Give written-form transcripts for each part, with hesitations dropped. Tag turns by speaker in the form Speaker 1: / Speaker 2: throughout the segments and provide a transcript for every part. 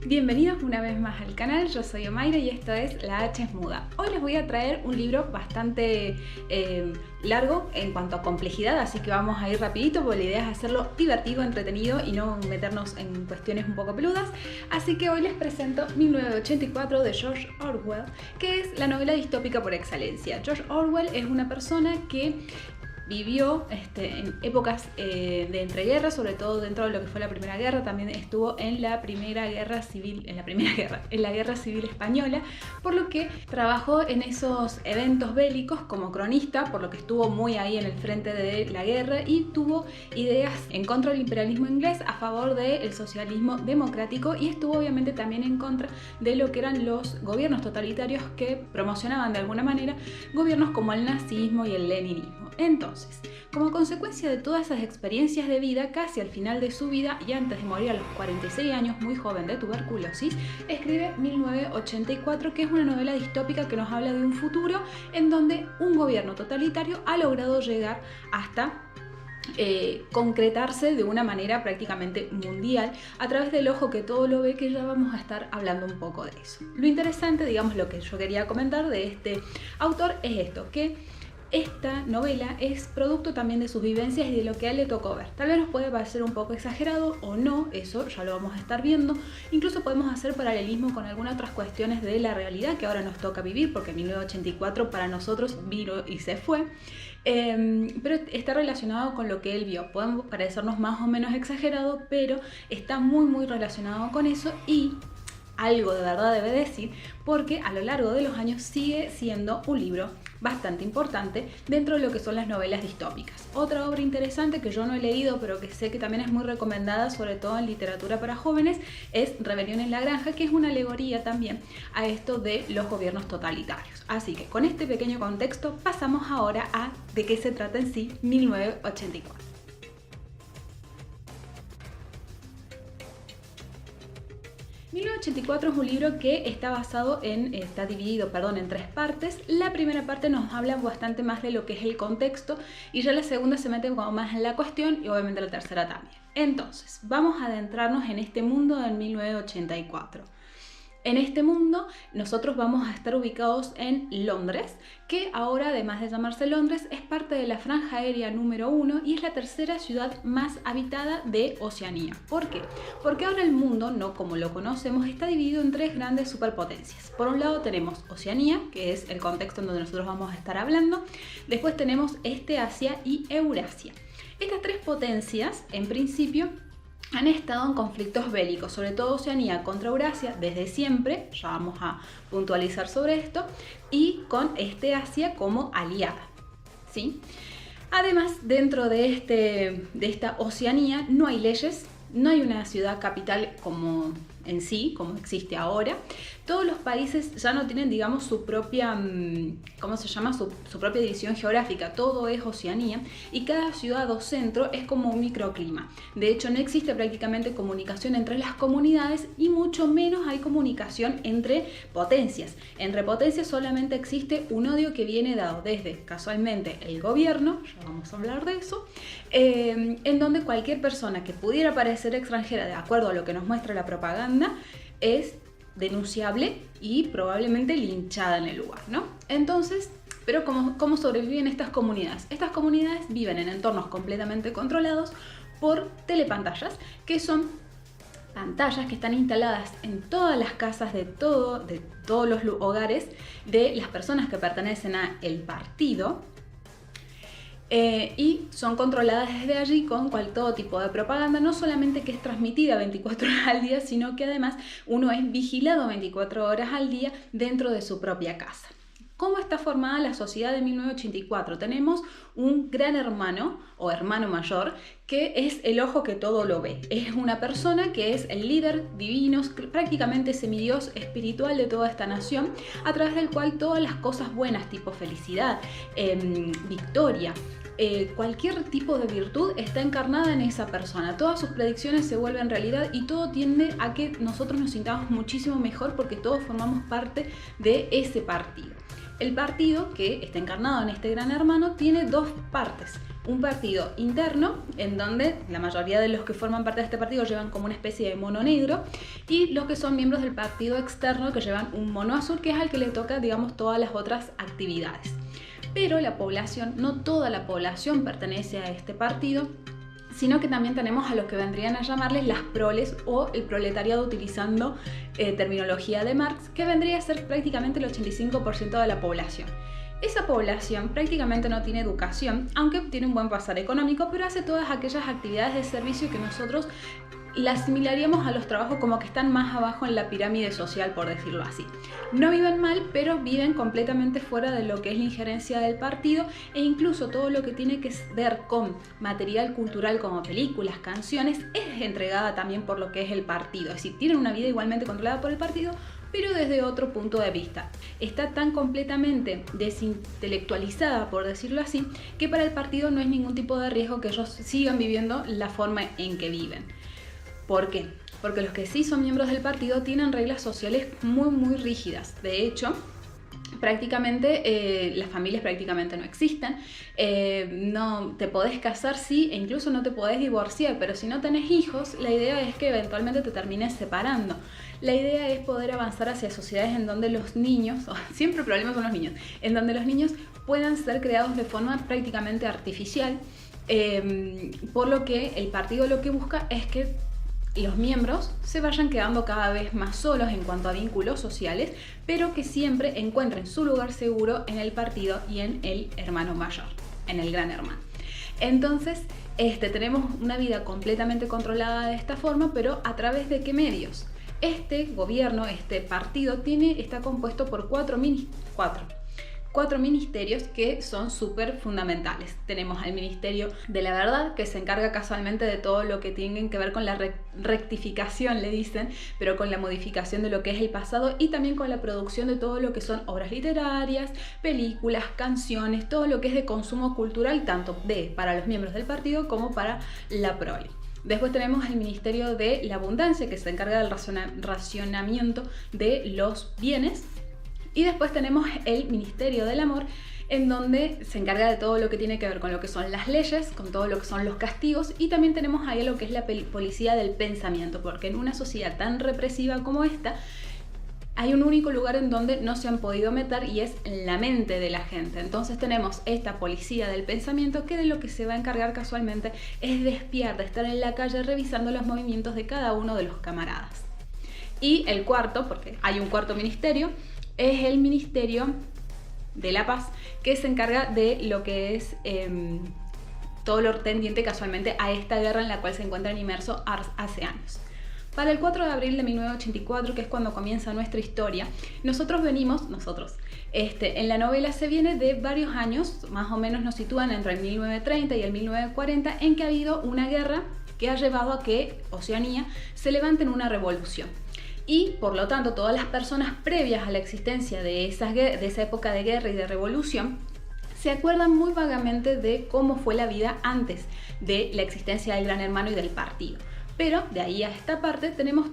Speaker 1: Bienvenidos una vez más al canal, yo soy Omaira y esto es La H es Muda. Hoy les voy a traer un libro bastante largo en cuanto a complejidad, así que vamos a ir rapidito porque la idea es hacerlo divertido, entretenido y no meternos en cuestiones un poco peludas. Así que hoy les presento 1984 de George Orwell, que es la novela distópica por excelencia. George Orwell es una persona que vivió en épocas de entreguerras, sobre todo dentro de lo que fue la Primera Guerra. También estuvo en la Guerra Civil Española, por lo que trabajó en esos eventos bélicos como cronista, por lo que estuvo muy ahí en el frente de la guerra y tuvo ideas en contra del imperialismo inglés, a favor del socialismo democrático, y estuvo obviamente también en contra de lo que eran los gobiernos totalitarios que promocionaban de alguna manera gobiernos como el nazismo y el leninismo. Entonces, como consecuencia de todas esas experiencias de vida, casi al final de su vida y antes de morir a los 46 años, muy joven de tuberculosis, escribe 1984, que es una novela distópica que nos habla de un futuro en donde un gobierno totalitario ha logrado llegar hasta concretarse de una manera prácticamente mundial a través del ojo que todo lo ve, que ya vamos a estar hablando un poco de eso. Lo interesante, digamos, lo que yo quería comentar de este autor es esto, que esta novela es producto también de sus vivencias y de lo que a él le tocó ver. Tal vez nos puede parecer un poco exagerado o no, eso ya lo vamos a estar viendo. Incluso podemos hacer paralelismo con algunas otras cuestiones de la realidad que ahora nos toca vivir, porque 1984 para nosotros vino y se fue. Pero está relacionado con lo que él vio. Podemos parecernos más o menos exagerado, pero está muy relacionado con eso, y algo de verdad debe decir, porque a lo largo de los años sigue siendo un libro bastante importante dentro de lo que son las novelas distópicas. Otra obra interesante que yo no he leído, pero que sé que también es muy recomendada, sobre todo en literatura para jóvenes, es Rebelión en la Granja, que es una alegoría también a esto de los gobiernos totalitarios. Así que con este pequeño contexto pasamos ahora a de qué se trata en sí 1984. 1984 es un libro que está dividido en tres partes. La primera parte nos habla bastante más de lo que es el contexto, y ya la segunda se mete como más en la cuestión, y obviamente la tercera también. Entonces, vamos a adentrarnos en este mundo del 1984. En este mundo nosotros vamos a estar ubicados en Londres, que ahora, además de llamarse Londres, es parte de la franja aérea número 1 y es la tercera ciudad más habitada de Oceanía. ¿Por qué? Porque ahora el mundo, no como lo conocemos, está dividido en tres grandes superpotencias. Por un lado tenemos Oceanía, que es el contexto en donde nosotros vamos a estar hablando. Después tenemos Asia y Eurasia. Estas tres potencias, en principio, han estado en conflictos bélicos, sobre todo Oceanía contra Eurasia desde siempre, ya vamos a puntualizar sobre esto, y con Asia como aliada, ¿sí? Además, dentro de esta Oceanía no hay leyes, no hay una ciudad capital como en sí, como existe ahora. Todos los países ya no tienen, digamos, su propia, su propia división geográfica. Todo es Oceanía y cada ciudad o centro es como un microclima. De hecho, no existe prácticamente comunicación entre las comunidades y mucho menos hay comunicación entre potencias. Entre potencias solamente existe un odio que viene dado desde, casualmente, el gobierno, ya vamos a hablar de eso, en donde cualquier persona que pudiera parecer extranjera, de acuerdo a lo que nos muestra la propaganda, es denunciable y probablemente linchada en el lugar, ¿no? Entonces, pero ¿cómo sobreviven estas comunidades? Estas comunidades viven en entornos completamente controlados por telepantallas, que son pantallas que están instaladas en todas las casas de todos los hogares de las personas que pertenecen al partido. Y son controladas desde allí con todo tipo de propaganda, no solamente que es transmitida 24 horas al día, sino que además uno es vigilado 24 horas al día dentro de su propia casa. ¿Cómo está formada la sociedad de 1984? Tenemos un gran hermano o hermano mayor que es el ojo que todo lo ve. Es una persona que es el líder divino, prácticamente semidios espiritual de toda esta nación, a través del cual todas las cosas buenas, tipo felicidad, victoria, cualquier tipo de virtud está encarnada en esa persona. Todas sus predicciones se vuelven realidad y todo tiende a que nosotros nos sintamos muchísimo mejor porque todos formamos parte de ese partido. El partido que está encarnado en este gran hermano tiene dos partes. un partido interno en donde la mayoría de los que forman parte de este partido llevan como una especie de mono negro, y los que son miembros del partido externo que llevan un mono azul, que es al que le toca, digamos, todas las otras actividades. Pero la población, no toda la población pertenece a este partido, sino que también tenemos a los que vendrían a llamarles las proles o el proletariado, utilizando terminología de Marx, que vendría a ser prácticamente el 85% de la población. Esa población prácticamente no tiene educación, aunque tiene un buen pasar económico, pero hace todas aquellas actividades de servicio que nosotros la asimilaríamos a los trabajos como que están más abajo en la pirámide social, por decirlo así. No viven mal, pero viven completamente fuera de lo que es la injerencia del partido, e incluso todo lo que tiene que ver con material cultural como películas, canciones, es entregada también por lo que es el partido. Es decir, tienen una vida igualmente controlada por el partido, pero desde otro punto de vista. Está tan completamente desintelectualizada, por decirlo así, que para el partido no es ningún tipo de riesgo que ellos sigan viviendo la forma en que viven. ¿Por qué? Porque los que sí son miembros del partido tienen reglas sociales muy rígidas. De hecho, prácticamente las familias prácticamente no existen. No te podés casar, sí, e incluso no te podés divorciar, pero si no tenés hijos, la idea es que eventualmente te termines separando. La idea es poder avanzar hacia sociedades en donde los niños, siempre el problema son los niños, en donde los niños puedan ser creados de forma prácticamente artificial, por lo que el partido lo que busca es que los miembros se vayan quedando cada vez más solos en cuanto a vínculos sociales, pero que siempre encuentren su lugar seguro en el partido y en el hermano mayor, en el gran hermano. Entonces, tenemos una vida completamente controlada de esta forma, pero ¿a través de qué medios? Este gobierno, este partido, está compuesto por cuatro ministerios que son súper fundamentales. Tenemos el Ministerio de la Verdad, que se encarga casualmente de todo lo que tiene que ver con la rectificación, le dicen, pero con la modificación de lo que es el pasado, y también con la producción de todo lo que son obras literarias, películas, canciones, todo lo que es de consumo cultural, tanto para los miembros del partido como para la prole. Después tenemos el Ministerio de la Abundancia, que se encarga del racionamiento de los bienes. Y después tenemos el Ministerio del Amor, en donde se encarga de todo lo que tiene que ver con lo que son las leyes, con todo lo que son los castigos, y también tenemos ahí lo que es la policía del pensamiento, porque en una sociedad tan represiva como esta, hay un único lugar en donde no se han podido meter, y es en la mente de la gente. Entonces tenemos esta policía del pensamiento, que de lo que se va a encargar casualmente es de espiar, de estar en la calle revisando los movimientos de cada uno de los camaradas. Y el cuarto, porque hay un cuarto ministerio, es el Ministerio de la Paz, que se encarga de lo que es todo lo tendiente casualmente a esta guerra en la cual se encuentran inmersos hace años. Para el 4 de abril de 1984, que es cuando comienza nuestra historia, en la novela se viene de varios años, más o menos nos sitúan entre el 1930 y el 1940, en que ha habido una guerra que ha llevado a que Oceanía se levante en una revolución. Y por lo tanto, todas las personas previas a la existencia de esa época de guerra y de revolución se acuerdan muy vagamente de cómo fue la vida antes de la existencia del Gran Hermano y del partido. Pero de ahí a esta parte tenemos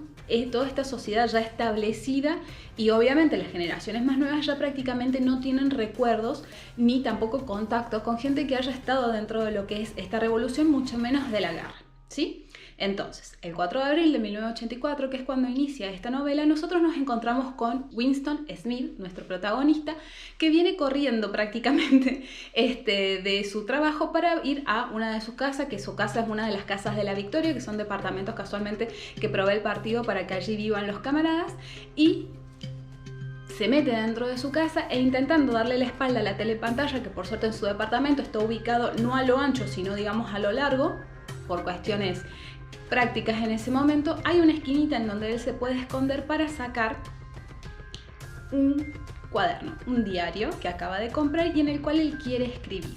Speaker 1: toda esta sociedad ya establecida, y obviamente las generaciones más nuevas ya prácticamente no tienen recuerdos ni tampoco contacto con gente que haya estado dentro de lo que es esta revolución, mucho menos de la guerra, ¿sí? Entonces, el 4 de abril de 1984, que es cuando inicia esta novela, nosotros nos encontramos con Winston Smith, nuestro protagonista, que viene corriendo prácticamente de su trabajo para ir a una de sus casas, que su casa es una de las casas de la Victoria, que son departamentos casualmente que provee el partido para que allí vivan los camaradas, y se mete dentro de su casa e, intentando darle la espalda a la telepantalla, que por suerte en su departamento está ubicado no a lo ancho, sino digamos a lo largo, por cuestiones prácticas en ese momento, hay una esquinita en donde él se puede esconder para sacar un cuaderno, un diario que acaba de comprar y en el cual él quiere escribir.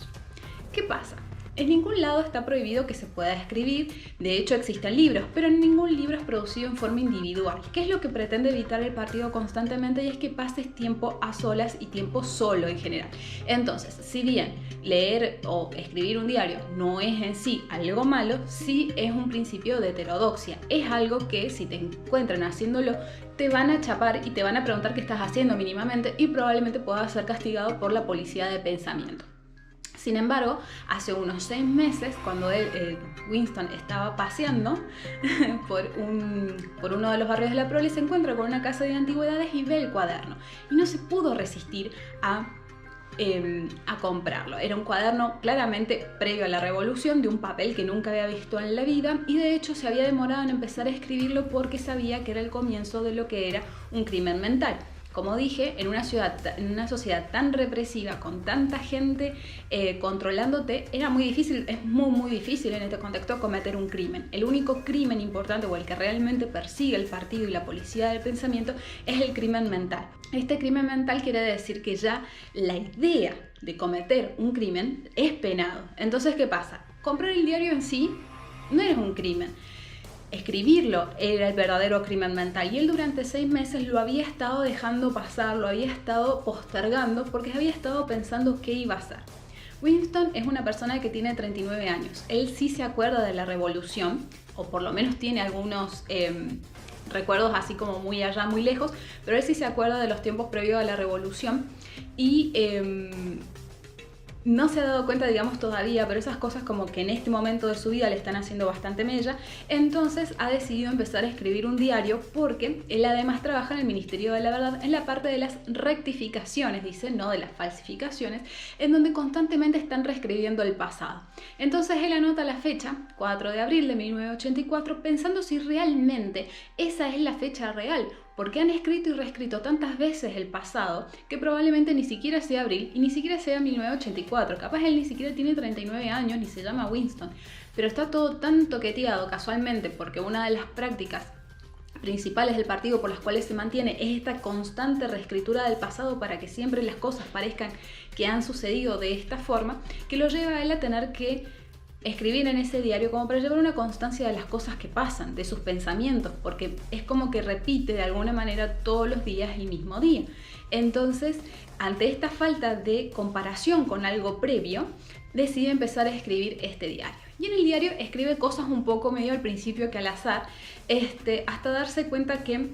Speaker 1: ¿Qué pasa? En ningún lado está prohibido que se pueda escribir, de hecho existen libros, pero ningún libro es producido en forma individual, que es lo que pretende evitar el partido constantemente, y es que pases tiempo a solas y tiempo solo en general. Entonces, si bien leer o escribir un diario no es en sí algo malo, sí es un principio de heterodoxia, es algo que si te encuentran haciéndolo te van a chapar y te van a preguntar qué estás haciendo mínimamente, y probablemente puedas ser castigado por la policía de pensamiento. Sin embargo, hace unos 6 meses, cuando Winston estaba paseando por uno de los barrios de la prole, se encuentra con una casa de antigüedades y ve el cuaderno. Y no se pudo resistir a comprarlo. Era un cuaderno claramente previo a la revolución, de un papel que nunca había visto en la vida, y de hecho se había demorado en empezar a escribirlo porque sabía que era el comienzo de lo que era un crimen mental. Como dije, en una sociedad tan represiva, con tanta gente controlándote, era muy difícil, es muy difícil en este contexto cometer un crimen. El único crimen importante, o el que realmente persigue el partido y la policía del pensamiento, es el crimen mental. Este crimen mental quiere decir que ya la idea de cometer un crimen es penado. Entonces, ¿qué pasa? Comprar el diario en sí no es un crimen. Escribirlo era el verdadero crimen mental, y él durante 6 meses lo había estado dejando pasar, lo había estado postergando porque había estado pensando qué iba a hacer. Winston es una persona que tiene 39 años. Él sí se acuerda de la revolución, o por lo menos tiene algunos recuerdos así como muy allá, muy lejos, pero él sí se acuerda de los tiempos previos a la revolución y no se ha dado cuenta, digamos, todavía, pero esas cosas como que en este momento de su vida le están haciendo bastante mella. Entonces ha decidido empezar a escribir un diario porque él además trabaja en el Ministerio de la Verdad en la parte de las rectificaciones, dice, no de las falsificaciones, en donde constantemente están reescribiendo el pasado. Entonces él anota la fecha, 4 de abril de 1984, pensando si realmente esa es la fecha real, porque han escrito y reescrito tantas veces el pasado que probablemente ni siquiera sea abril y ni siquiera sea 1984. Capaz él ni siquiera tiene 39 años ni se llama Winston, pero está todo tan toqueteado casualmente porque una de las prácticas principales del partido por las cuales se mantiene es esta constante reescritura del pasado para que siempre las cosas parezcan que han sucedido de esta forma, que lo lleva a él a tener que escribir en ese diario como para llevar una constancia de las cosas que pasan, de sus pensamientos, porque es como que repite de alguna manera todos los días el mismo día. Entonces, ante esta falta de comparación con algo previo, decide empezar a escribir este diario. Y en el diario escribe cosas un poco medio al principio que al azar, hasta darse cuenta que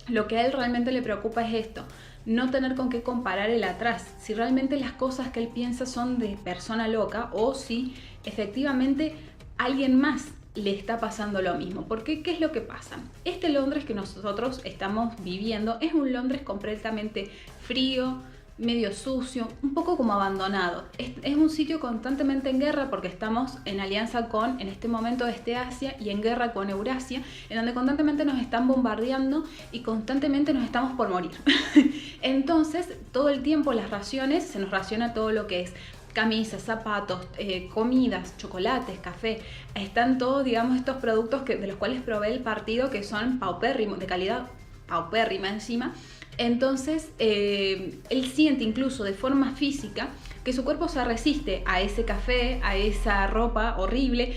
Speaker 1: lo que a él realmente le preocupa es esto: no tener con qué comparar el atrás, si realmente las cosas que él piensa son de persona loca o si efectivamente alguien más le está pasando lo mismo. Porque ¿qué es lo que pasa? Este Londres que nosotros estamos viviendo es un Londres completamente frío, medio sucio, un poco como abandonado. Es un sitio constantemente en guerra porque estamos en alianza con, en este momento, Asia y en guerra con Eurasia, en donde constantemente nos están bombardeando y constantemente nos estamos por morir. Entonces, todo el tiempo las raciones, se nos raciona todo lo que es camisas, zapatos, comidas, chocolates, café. Están todos, digamos, estos productos de los cuales provee el partido, que son paupérrimos, de calidad paupérrima encima. Entonces, él siente incluso de forma física que su cuerpo se resiste a ese café, a esa ropa horrible,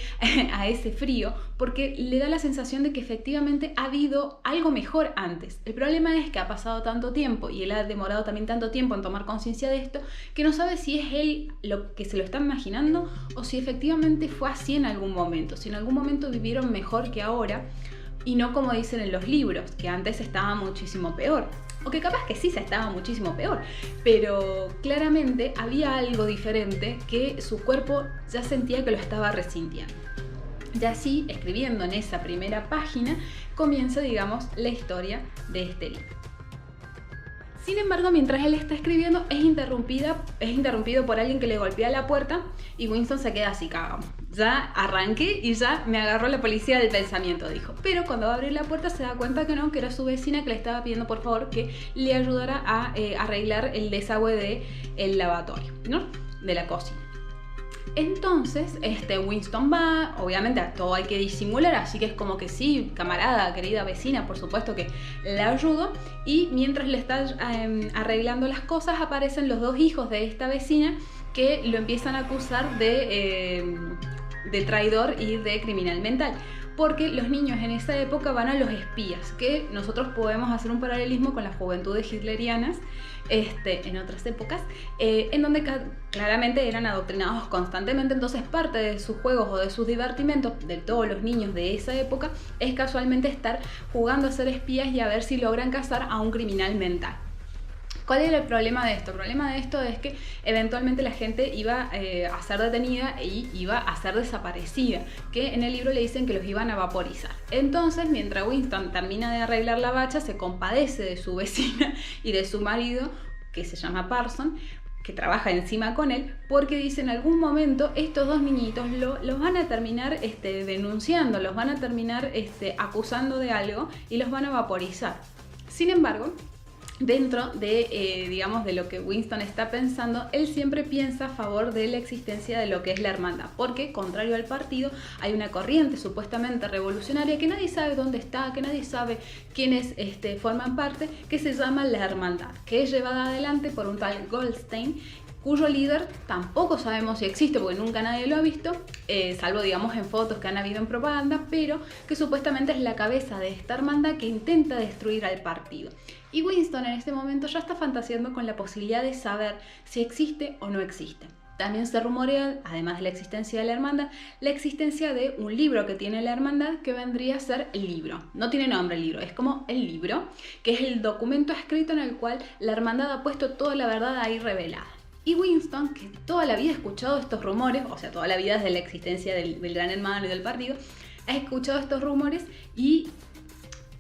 Speaker 1: a ese frío, porque le da la sensación de que efectivamente ha habido algo mejor antes. El problema es que ha pasado tanto tiempo y él ha demorado también tanto tiempo en tomar conciencia de esto, que no sabe si es él lo que se lo está imaginando o si efectivamente fue así en algún momento, si en algún momento vivieron mejor que ahora y no como dicen en los libros, que antes estaba muchísimo peor. O que capaz que sí se estaba muchísimo peor, pero claramente había algo diferente que su cuerpo ya sentía que lo estaba resintiendo. Y así, escribiendo en esa primera página, comienza, digamos, la historia de este libro. Sin embargo, mientras él está escribiendo, es interrumpido por alguien que le golpea la puerta y Winston se queda así, cagado. Ya arranqué y ya me agarró la policía del pensamiento, dijo. Pero cuando va a abrir la puerta se da cuenta que no, que era su vecina que le estaba pidiendo por favor que le ayudara a arreglar el desagüe del lavatorio, ¿no? De la cocina. Entonces, Winston va, obviamente a todo hay que disimular, así que es como que sí, camarada, querida vecina, por supuesto que la ayudo. Y mientras le está arreglando las cosas, aparecen los dos hijos de esta vecina que lo empiezan a acusar de traidor y de criminal mental. Porque los niños en esa época van a los espías, que nosotros podemos hacer un paralelismo con las juventudes hitlerianas en otras épocas, en donde claramente eran adoctrinados constantemente. Entonces parte de sus juegos o de sus divertimentos de todos los niños de esa época es casualmente estar jugando a ser espías y a ver si logran cazar a un criminal mental. ¿Cuál era el problema de esto? El problema de esto es que eventualmente la gente iba a ser detenida y iba a ser desaparecida, que en el libro le dicen que los iban a vaporizar. Entonces, mientras Winston termina de arreglar la bacha, se compadece de su vecina y de su marido, que se llama Parson, que trabaja encima con él, porque dice en algún momento estos dos niñitos los van a terminar denunciando, los van a terminar acusando de algo y los van a vaporizar. Sin embargo, dentro de, digamos, de lo que Winston está pensando, él siempre piensa a favor de la existencia de lo que es la hermandad, porque, contrario al partido, hay una corriente supuestamente revolucionaria que nadie sabe dónde está, que nadie sabe quiénes forman parte, que se llama la hermandad, que es llevada adelante por un tal Goldstein, cuyo líder tampoco sabemos si existe porque nunca nadie lo ha visto, salvo digamos en fotos que han habido en propaganda, pero que supuestamente es la cabeza de esta hermandad que intenta destruir al partido. Y Winston en este momento ya está fantaseando con la posibilidad de saber si existe o no existe. También se rumorea, además de la existencia de la hermandad, la existencia de un libro que tiene la hermandad que vendría a ser el libro. No tiene nombre el libro, es como el libro, que es el documento escrito en el cual la hermandad ha puesto toda la verdad ahí revelada. Y Winston, que toda la vida ha escuchado estos rumores, o sea, toda la vida desde la existencia del Gran Hermano y del partido, ha escuchado estos rumores y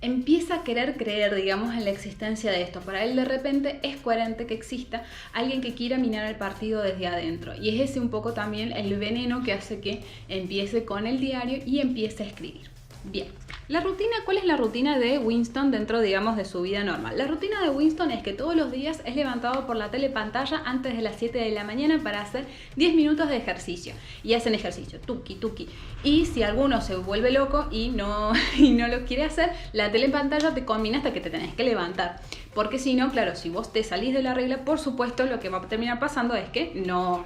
Speaker 1: empieza a querer creer, digamos, en la existencia de esto. Para él de repente es coherente que exista alguien que quiera minar al partido desde adentro. Y es ese un poco también el veneno que hace que empiece con el diario y empiece a escribir. Bien, la rutina, ¿cuál es la rutina de Winston dentro, digamos, de su vida normal? La rutina de Winston es que todos los días es levantado por la telepantalla antes de las 7 de la mañana para hacer 10 minutos de ejercicio. Y hacen ejercicio, tuki, tuki. Y si alguno se vuelve loco y no lo quiere hacer, la telepantalla te combina hasta que te tenés que levantar. Porque si no, claro, si vos te salís de la regla, por supuesto, lo que va a terminar pasando es que no...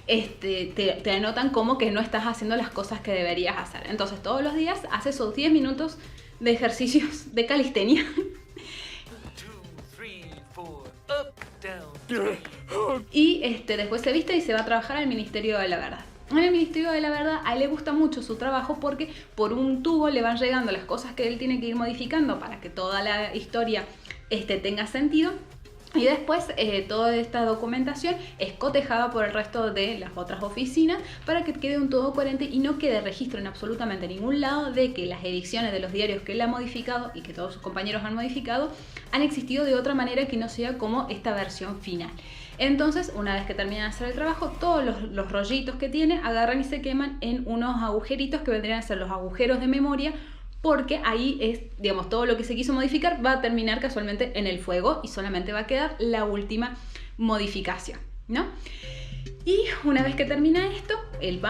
Speaker 1: te anotan como que no estás haciendo las cosas que deberías hacer. Entonces todos los días haces esos 10 minutos de ejercicios de calistenia.
Speaker 2: 2, 3, 4, up, down.
Speaker 1: Y después se viste y se va a trabajar al Ministerio de la Verdad. En el Ministerio de la Verdad a él le gusta mucho su trabajo porque por un tubo le van llegando las cosas que él tiene que ir modificando para que toda la historia tenga sentido. Y después toda esta documentación es cotejada por el resto de las otras oficinas para que quede un todo coherente y no quede registro en absolutamente ningún lado de que las ediciones de los diarios que él ha modificado y que todos sus compañeros han modificado han existido de otra manera que no sea como esta versión final. Entonces, una vez que terminan de hacer el trabajo, todos los rollitos que tiene agarran y se queman en unos agujeritos que vendrían a ser los agujeros de memoria, porque ahí es, digamos, todo lo que se quiso modificar va a terminar casualmente en el fuego y solamente va a quedar la última modificación, ¿no? Y una vez que termina esto, él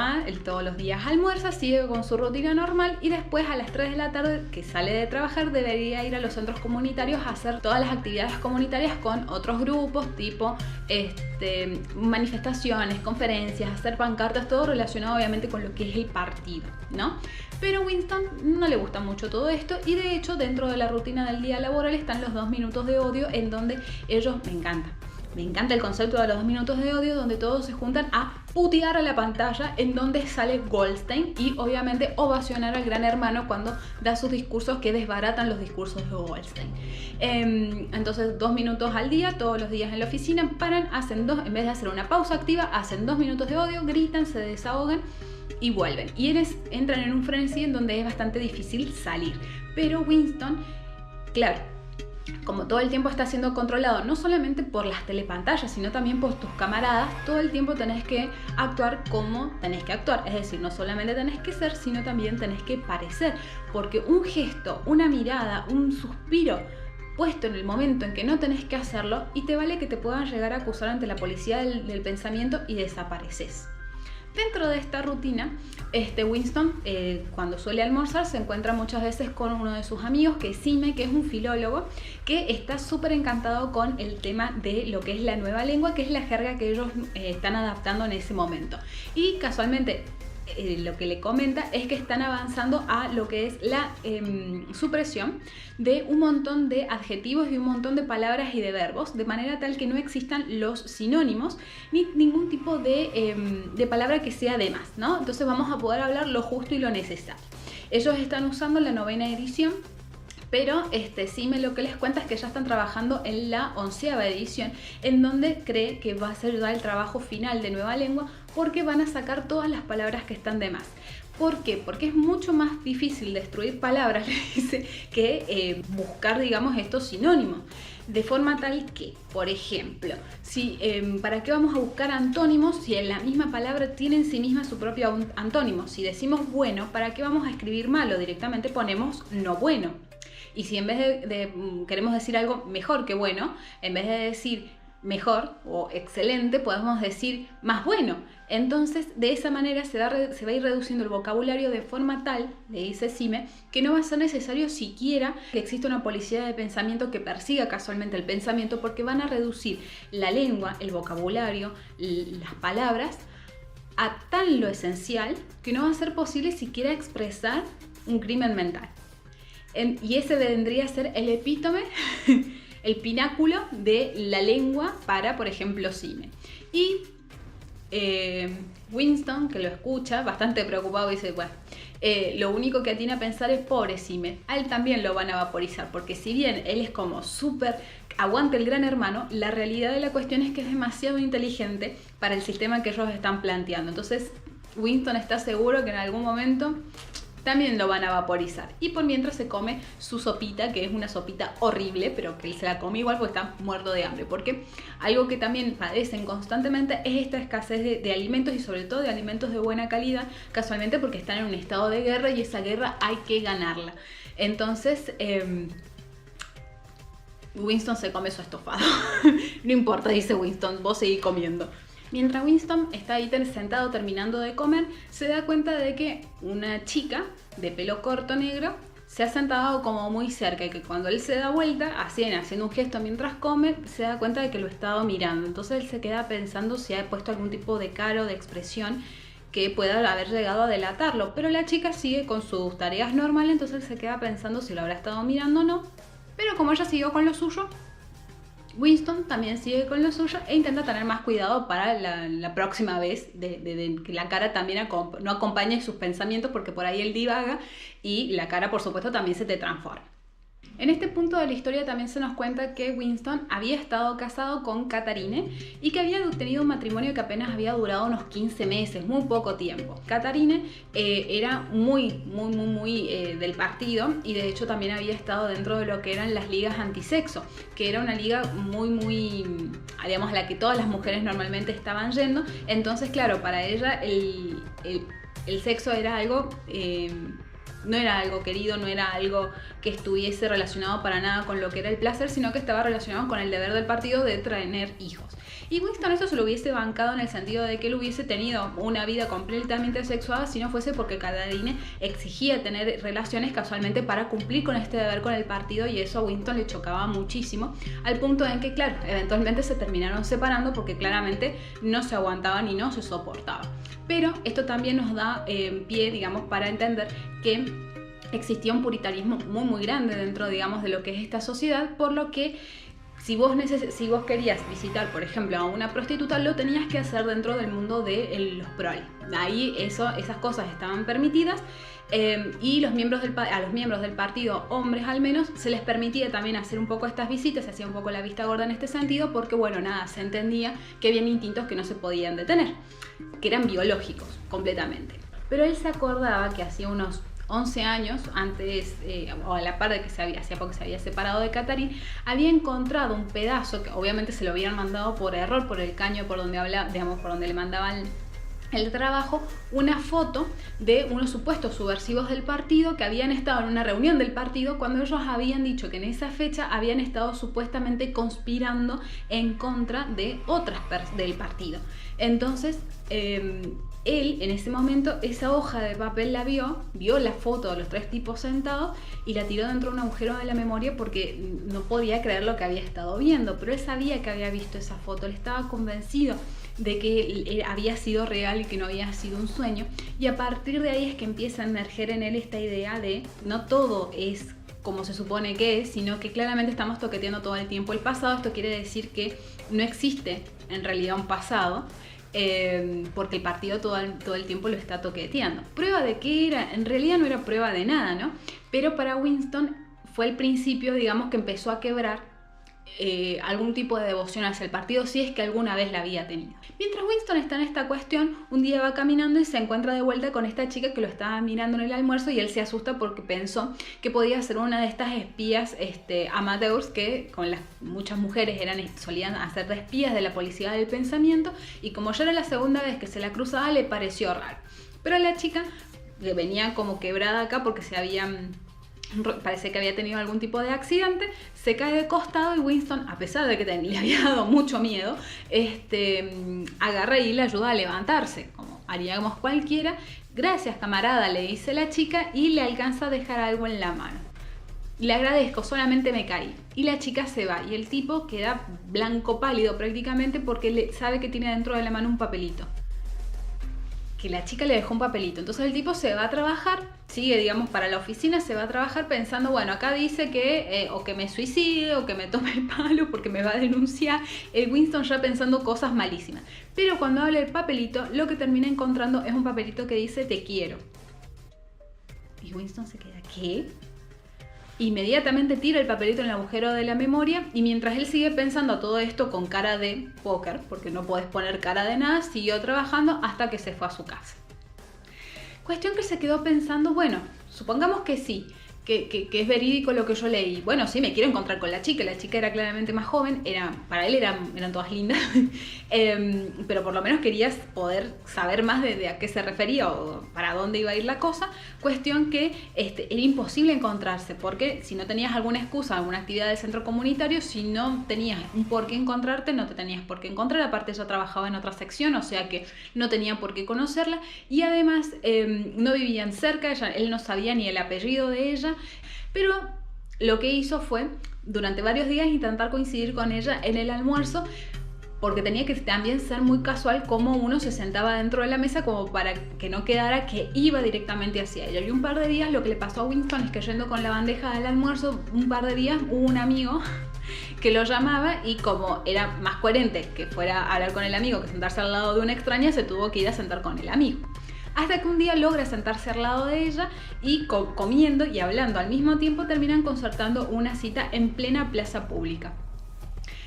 Speaker 1: todos los días almuerza, sigue con su rutina normal y después a las 3 de la tarde que sale de trabajar debería ir a los centros comunitarios a hacer todas las actividades comunitarias con otros grupos, tipo manifestaciones, conferencias, hacer pancartas, todo relacionado obviamente con lo que es el partido, ¿no? Pero a Winston no le gusta mucho todo esto y de hecho dentro de la rutina del día laboral están los 2 minutos de odio en donde ellos, me encanta el concepto de los 2 minutos de odio donde todos se juntan a putear a la pantalla en donde sale Goldstein y obviamente ovacionar al Gran Hermano cuando da sus discursos que desbaratan los discursos de Goldstein. Entonces 2 minutos al día, todos los días en la oficina, paran, en vez de hacer una pausa activa, hacen 2 minutos de odio, gritan, se desahogan y vuelven. Y entran en un frenesí en donde es bastante difícil salir. Pero Winston, claro, como todo el tiempo está siendo controlado no solamente por las telepantallas, sino también por tus camaradas, todo el tiempo tenés que actuar como tenés que actuar. Es decir, no solamente tenés que ser, sino también tenés que parecer. Porque un gesto, una mirada, un suspiro puesto en el momento en que no tenés que hacerlo y te vale que te puedan llegar a acusar ante la policía del pensamiento y desapareces. Dentro de esta rutina, Winston, cuando suele almorzar, se encuentra muchas veces con uno de sus amigos, que es Sime, que es un filólogo, que está súper encantado con el tema de lo que es la nueva lengua, que es la jerga que ellos están adaptando en ese momento. Y casualmente, lo que le comenta es que están avanzando a lo que es la supresión de un montón de adjetivos y un montón de palabras y de verbos, de manera tal que no existan los sinónimos ni ningún tipo de palabra que sea de más, ¿no? Entonces vamos a poder hablar lo justo y lo necesario. Ellos están usando la 9ª edición Pero Cime lo que les cuenta es que ya están trabajando en la 11ª edición, en donde cree que va a ser ya el trabajo final de Nueva Lengua, porque van a sacar todas las palabras que están de más. ¿Por qué? Porque es mucho más difícil destruir palabras, le dice, que buscar, digamos, estos sinónimos. De forma tal que, por ejemplo, ¿para qué vamos a buscar antónimos si en la misma palabra tiene en sí misma su propio antónimo? Si decimos bueno, ¿para qué vamos a escribir malo? Directamente ponemos no bueno. Y si en vez de queremos decir algo mejor que bueno, en vez de decir mejor o excelente, podemos decir más bueno. Entonces, de esa manera se va a ir reduciendo el vocabulario de forma tal, le dice Cime, que no va a ser necesario siquiera que exista una policía de pensamiento que persiga casualmente el pensamiento, porque van a reducir la lengua, el vocabulario, las palabras a tan lo esencial que no va a ser posible siquiera expresar un crimen mental. Y ese vendría a ser el epítome, el pináculo de la lengua para, por ejemplo, Cime. Y Winston, que lo escucha, bastante preocupado, dice, bueno, lo único que tiene a pensar es, pobre Cime, a él también lo van a vaporizar, porque si bien él es como súper aguante el gran hermano, la realidad de la cuestión es que es demasiado inteligente para el sistema que ellos están planteando. Entonces Winston está seguro que en algún momento también lo van a vaporizar. Y por mientras se come su sopita, que es una sopita horrible, pero que él se la come igual porque está muerto de hambre. Porque algo que también padecen constantemente es esta escasez de alimentos, y sobre todo de alimentos de buena calidad, casualmente porque están en un estado de guerra y esa guerra hay que ganarla. Entonces Winston se come su estofado. No importa, dice Winston, vos seguís comiendo. Mientras Winston está ahí sentado terminando de comer, se da cuenta de que una chica de pelo corto negro se ha sentado como muy cerca, y que cuando él se da vuelta, haciendo un gesto mientras come, se da cuenta de que lo ha estado mirando. Entonces él se queda pensando si ha puesto algún tipo de cara o de expresión que pueda haber llegado a delatarlo. Pero la chica sigue con sus tareas normales, entonces él se queda pensando si lo habrá estado mirando o no. Pero como ella siguió con lo suyo, Winston también sigue con lo suyo e intenta tener más cuidado para la próxima vez de que la cara también no acompañe sus pensamientos, porque por ahí él divaga y la cara, por supuesto, también se te transforma. En este punto de la historia también se nos cuenta que Winston había estado casado con Katharine y que había tenido un matrimonio que apenas había durado unos 15 meses, muy poco tiempo. Katharine era muy del partido, y de hecho también había estado dentro de lo que eran las ligas antisexo, que era una liga muy, digamos, a la que todas las mujeres normalmente estaban yendo. Entonces, claro, para ella el sexo era algo... no era algo querido, no era algo que estuviese relacionado para nada con lo que era el placer, sino que estaba relacionado con el deber del partido de tener hijos. Y Winston eso se lo hubiese bancado en el sentido de que él hubiese tenido una vida completamente sexuada si no fuese porque Katharine exigía tener relaciones casualmente para cumplir con este deber con el partido, y eso a Winston le chocaba muchísimo, al punto en que, claro, eventualmente se terminaron separando porque claramente no se aguantaban y no se soportaban. Pero esto también nos da pie, digamos, para entender que existía un puritanismo muy grande dentro, digamos, de lo que es esta sociedad, por lo que si vos querías visitar, por ejemplo, a una prostituta, lo tenías que hacer dentro del mundo de los prole. Ahí esas cosas estaban permitidas, y a los miembros del partido, hombres al menos, se les permitía también hacer un poco estas visitas, se hacía un poco la vista gorda en este sentido, porque bueno, nada, se entendía que habían instintos que no se podían detener, que eran biológicos completamente. Pero él se acordaba que hacía unos 11 años antes, o a la par de que hacía poco se había separado de Katharine, había encontrado un pedazo, que obviamente se lo habían mandado por error, por el caño por donde por donde le mandaban el trabajo, una foto de unos supuestos subversivos del partido que habían estado en una reunión del partido cuando ellos habían dicho que en esa fecha habían estado supuestamente conspirando en contra de otras del partido. Entonces, él en ese momento esa hoja de papel la vio la foto de los tres tipos sentados y la tiró dentro de un agujero de la memoria porque no podía creer lo que había estado viendo, pero él sabía que había visto esa foto, él estaba convencido de que había sido real y que no había sido un sueño, y a partir de ahí es que empieza a emerger en él esta idea de no todo es como se supone que es, sino que claramente estamos toqueteando todo el tiempo el pasado. Esto quiere decir que no existe en realidad un pasado, porque el partido todo el tiempo lo está toqueteando. ¿Prueba de qué era? En realidad no era prueba de nada, ¿no? Pero para Winston fue el principio, digamos, que empezó a quebrar algún tipo de devoción hacia el partido, si es que alguna vez la había tenido. Mientras Winston está en esta cuestión, un día va caminando y se encuentra de vuelta con esta chica que lo estaba mirando en el almuerzo, y él se asusta porque pensó que podía ser una de estas espías amateurs que con muchas mujeres solían hacer de espías de la policía del pensamiento, y como ya era la segunda vez que se la cruzaba, le pareció raro. Pero la chica, que venía como quebrada acá porque parece que había tenido algún tipo de accidente, se cae de costado, y Winston, a pesar de que le había dado mucho miedo, agarra y le ayuda a levantarse, como haríamos cualquiera. Gracias, camarada, le dice la chica, y le alcanza a dejar algo en la mano. Le agradezco, solamente me caí. Y la chica se va, y el tipo queda blanco pálido prácticamente porque sabe que tiene dentro de la mano un papelito. Que la chica le dejó un papelito. Entonces el tipo se va a trabajar, sigue, digamos, para la oficina, se va a trabajar pensando, bueno, acá dice que o que me suicide o que me tome el palo porque me va a denunciar. El Winston ya pensando cosas malísimas. Pero cuando abre el papelito, lo que termina encontrando es un papelito que dice te quiero. Y Winston se queda, ¿qué? Inmediatamente tira el papelito en el agujero de la memoria, y mientras él sigue pensando todo esto con cara de póker, porque no podés poner cara de nada, siguió trabajando hasta que se fue a su casa. Cuestión que se quedó pensando, bueno, supongamos que sí, que es verídico lo que yo leí. Bueno, sí, me quiero encontrar con la chica era claramente más joven, para él eran todas lindas, pero por lo menos querías poder saber más de a qué se refería o para dónde iba a ir la cosa. Cuestión que era imposible encontrarse, porque si no tenías alguna excusa, alguna actividad del centro comunitario, si no tenías un por qué encontrarte, no te tenías por qué encontrar. Aparte, ella trabajaba en otra sección, o sea que no tenía por qué conocerla, y además no vivían cerca, él no sabía ni el apellido de ella. Pero lo que hizo fue, durante varios días, intentar coincidir con ella en el almuerzo, porque tenía que también ser muy casual cómo uno se sentaba dentro de la mesa, como para que no quedara que iba directamente hacia ella. Y un par de días lo que le pasó a Winston es que, yendo con la bandeja del almuerzo, un par de días hubo un amigo que lo llamaba, y como era más coherente que fuera a hablar con el amigo que sentarse al lado de una extraña, se tuvo que ir a sentar con el amigo. Hasta que un día logra sentarse al lado de ella, y comiendo y hablando al mismo tiempo terminan concertando una cita en plena plaza pública.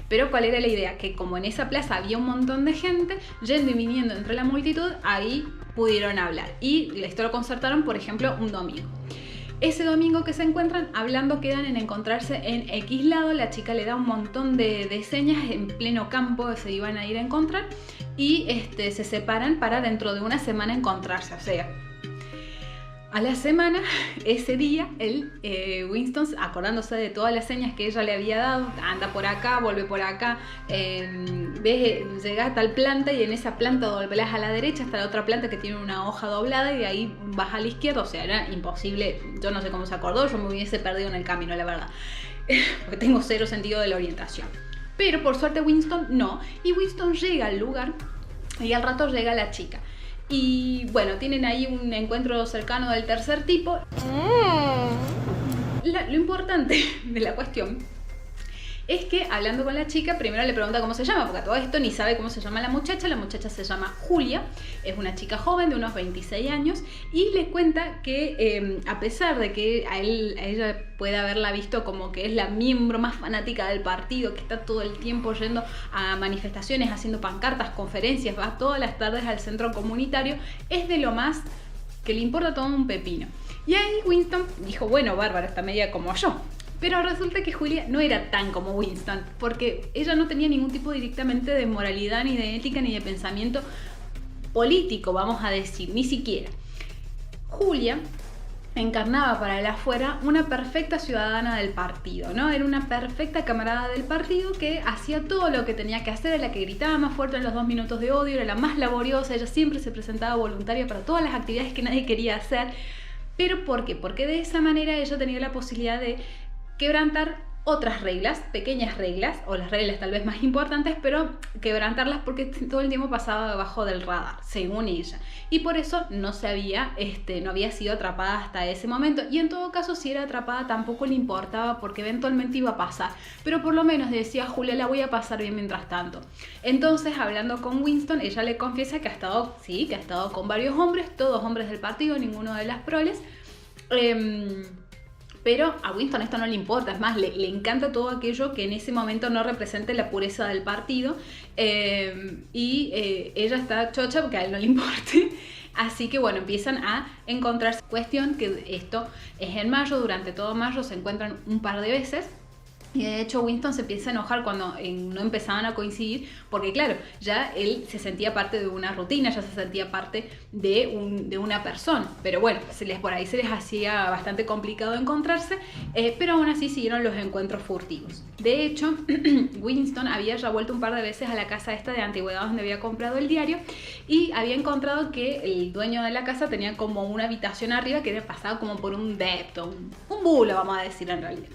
Speaker 1: Pero ¿cuál era la idea? Que como en esa plaza había un montón de gente, yendo y viniendo entre la multitud, ahí pudieron hablar. Y esto lo concertaron, por ejemplo, un domingo. Ese domingo que se encuentran, hablando quedan en encontrarse en X lado. La chica le da un montón de señas en pleno campo, se iban a ir a encontrar, y se separan para dentro de una semana encontrarse. O sea, a la semana, ese día, Winston, acordándose de todas las señas que ella le había dado, anda por acá, vuelve por acá, llegás a tal planta, y en esa planta volverás a la derecha hasta la otra planta que tiene una hoja doblada, y de ahí vas a la izquierda. O sea, era imposible. Yo no sé cómo se acordó, yo me hubiese perdido en el camino, la verdad, porque tengo cero sentido de la orientación. Pero por suerte Winston no, y Winston llega al lugar, y al rato llega la chica. Y bueno, tienen ahí un encuentro cercano del tercer tipo. Lo importante de la cuestión es que, hablando con la chica, primero le pregunta cómo se llama, porque a todo esto ni sabe cómo se llama la muchacha. La muchacha se llama Julia, es una chica joven de unos 26 años, y le cuenta que a pesar de que a ella puede haberla visto como que es la miembro más fanática del partido, que está todo el tiempo yendo a manifestaciones, haciendo pancartas, conferencias, va todas las tardes al centro comunitario, es de lo más que le importa todo un pepino. Y ahí Winston dijo, bueno, bárbara, está media como yo. Pero resulta que Julia no era tan como Winston, porque ella no tenía ningún tipo directamente de moralidad, ni de ética, ni de pensamiento político, vamos a decir, ni siquiera. Julia encarnaba para el afuera una perfecta ciudadana del partido, ¿no? Era una perfecta camarada del partido que hacía todo lo que tenía que hacer, era la que gritaba más fuerte en los 2 minutos de odio, era la más laboriosa, ella siempre se presentaba voluntaria para todas las actividades que nadie quería hacer. ¿Pero por qué? Porque de esa manera ella tenía la posibilidad de quebrantar otras reglas, pequeñas reglas, o las reglas tal vez más importantes, pero quebrantarlas porque todo el tiempo pasaba debajo del radar, según ella. Y por eso no había sido atrapada hasta ese momento. Y en todo caso, si era atrapada tampoco le importaba, porque eventualmente iba a pasar. Pero por lo menos decía Julia, la voy a pasar bien mientras tanto. Entonces, hablando con Winston, ella le confiesa que ha estado con varios hombres, todos hombres del partido, ninguno de las proles. Pero a Winston esto no le importa, es más, le encanta todo aquello que en ese momento no represente la pureza del partido, ella está chocha porque a él no le importe. Así que bueno, empiezan a encontrarse. Cuestión que esto es en mayo, durante todo mayo se encuentran un par de veces. Y de hecho Winston se empieza a enojar cuando no empezaban a coincidir, porque claro, ya él se sentía parte de una rutina, ya se sentía parte de una persona. Pero bueno, por ahí se les hacía bastante complicado encontrarse, pero aún así siguieron los encuentros furtivos. De hecho, Winston había ya vuelto un par de veces a la casa esta de antigüedades donde había comprado el diario y había encontrado que el dueño de la casa tenía como una habitación arriba que había pasado como por un depto, un bulo, vamos a decir en realidad.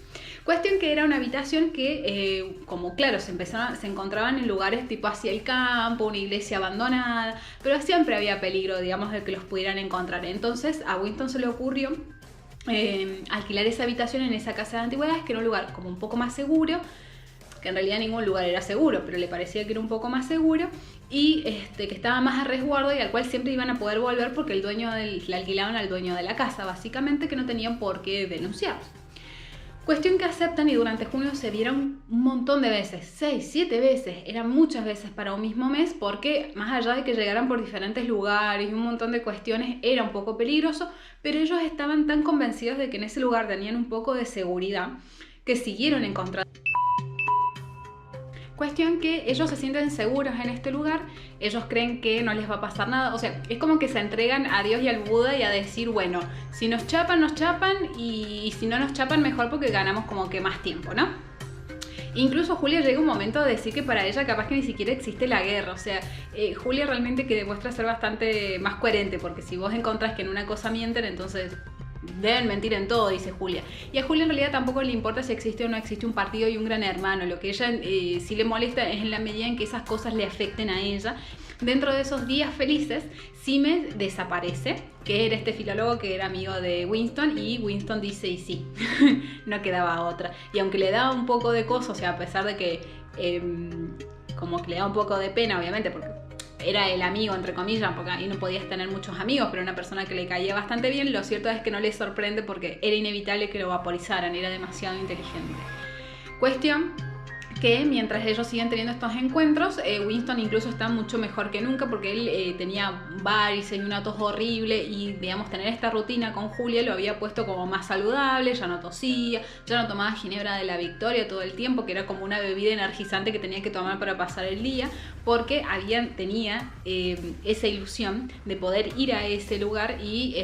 Speaker 1: Cuestión que era una habitación que, como claro, se encontraban en lugares tipo hacia el campo, una iglesia abandonada, pero siempre había peligro, digamos, de que los pudieran encontrar. Entonces a Winston se le ocurrió alquilar esa habitación en esa casa de antigüedades, que era un lugar como un poco más seguro, que en realidad ningún lugar era seguro, pero le parecía que era un poco más seguro y que estaba más a resguardo y al cual siempre iban a poder volver porque le alquilaban al dueño de la casa, básicamente, que no tenían por qué denunciarlos. Cuestión que aceptan y durante junio se vieron un montón de veces, 6, 7 veces, eran muchas veces para un mismo mes porque más allá de que llegaran por diferentes lugares y un montón de cuestiones era un poco peligroso, pero ellos estaban tan convencidos de que en ese lugar tenían un poco de seguridad que siguieron encontrando. Cuestión que ellos se sienten seguros en este lugar, ellos creen que no les va a pasar nada, o sea, es como que se entregan a Dios y al Buda y a decir, bueno, si nos chapan y si no nos chapan mejor porque ganamos como que más tiempo, ¿no? Incluso Julia llega un momento a decir que para ella capaz que ni siquiera existe la guerra, o sea, Julia realmente que demuestra ser bastante más coherente, porque si vos encontrás que en una cosa mienten, entonces deben mentir en todo, dice Julia. Y a Julia en realidad tampoco le importa si existe o no existe un partido y un gran hermano. Lo que ella sí le molesta es en la medida en que esas cosas le afecten a ella. Dentro de esos días felices, Sime desaparece, que era este filólogo que era amigo de Winston, y Winston dice, y sí, no quedaba otra. Y aunque le daba un poco de cosa, o sea, a pesar de que como que le da un poco de pena, obviamente, porque era el amigo, entre comillas, porque ahí no podías tener muchos amigos, pero una persona que le caía bastante bien, lo cierto es que no le sorprende porque era inevitable que lo vaporizaran, era demasiado inteligente. Cuestión que mientras ellos siguen teniendo estos encuentros, Winston incluso está mucho mejor que nunca porque él tenía varices y una tos horrible y digamos tener esta rutina con Julia lo había puesto como más saludable, ya no tosía, ya no tomaba ginebra de la Victoria todo el tiempo, que era como una bebida energizante que tenía que tomar para pasar el día, porque tenía esa ilusión de poder ir a ese lugar y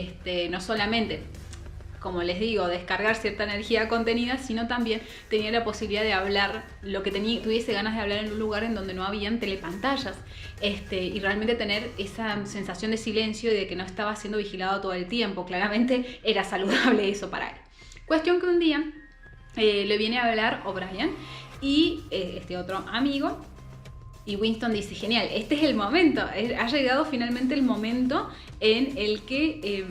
Speaker 1: no solamente, como les digo, descargar cierta energía contenida, sino también tenía la posibilidad de hablar lo que tuviese ganas de hablar en un lugar en donde no habían telepantallas, y realmente tener esa sensación de silencio y de que no estaba siendo vigilado todo el tiempo. Claramente era saludable eso para él. Cuestión que un día le viene a hablar O'Brien y este otro amigo, y Winston dice, genial, este es el momento, ha llegado finalmente el momento en el que